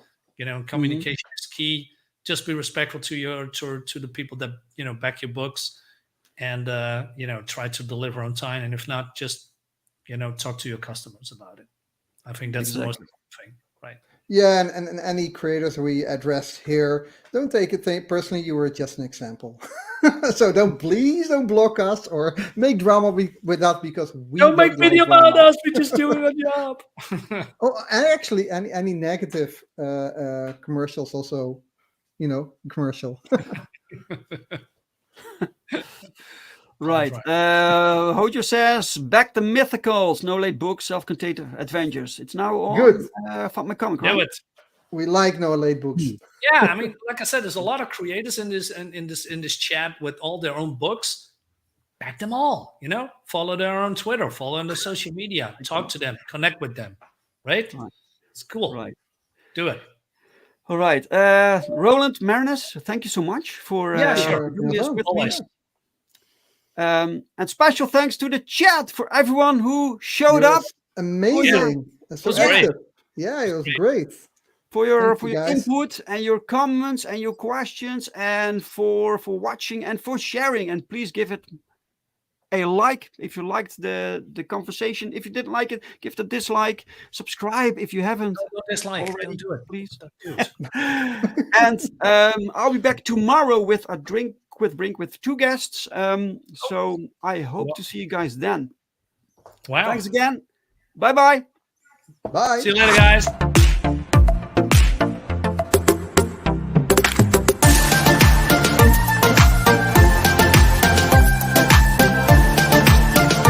Communication is key. Just be respectful to the people that back your books, and try to deliver on time. And if not, just talk to your customers about it. I think that's the most important thing, right? Yeah, and any creators we address here, don't take it personally. You were just an example. So please don't block us or make drama with us because we don't make video about us. We're just doing a job. Oh, and actually, any negative commercials also commercial. Right. Hojo says, back the mythicals, no late books, self-contained adventures. It's now on Good. Fuck My Comic, Do right? it. We like no late books. Yeah, I mean, like I said, there's a lot of creators in this chat with all their own books. Back them all, follow their own Twitter, follow on the social media, talk to them, connect with them, right? It's cool. Right. Do it. All right. Roland, Marinus, thank you so much for doing this with me. And special thanks to the chat for everyone who showed up. Amazing. It was great. Yeah, it was great. For your input and your comments and your questions, and for watching and for sharing. And please give it a like if you liked the conversation. If you didn't like it, give it a dislike. Subscribe if you haven't. Don't dislike. Already. Don't do it, please. Don't do it. And I'll be back tomorrow with a drink with 2 guests. So I hope to see you guys then. Wow. Thanks again. Bye-bye. Bye. See you later, guys.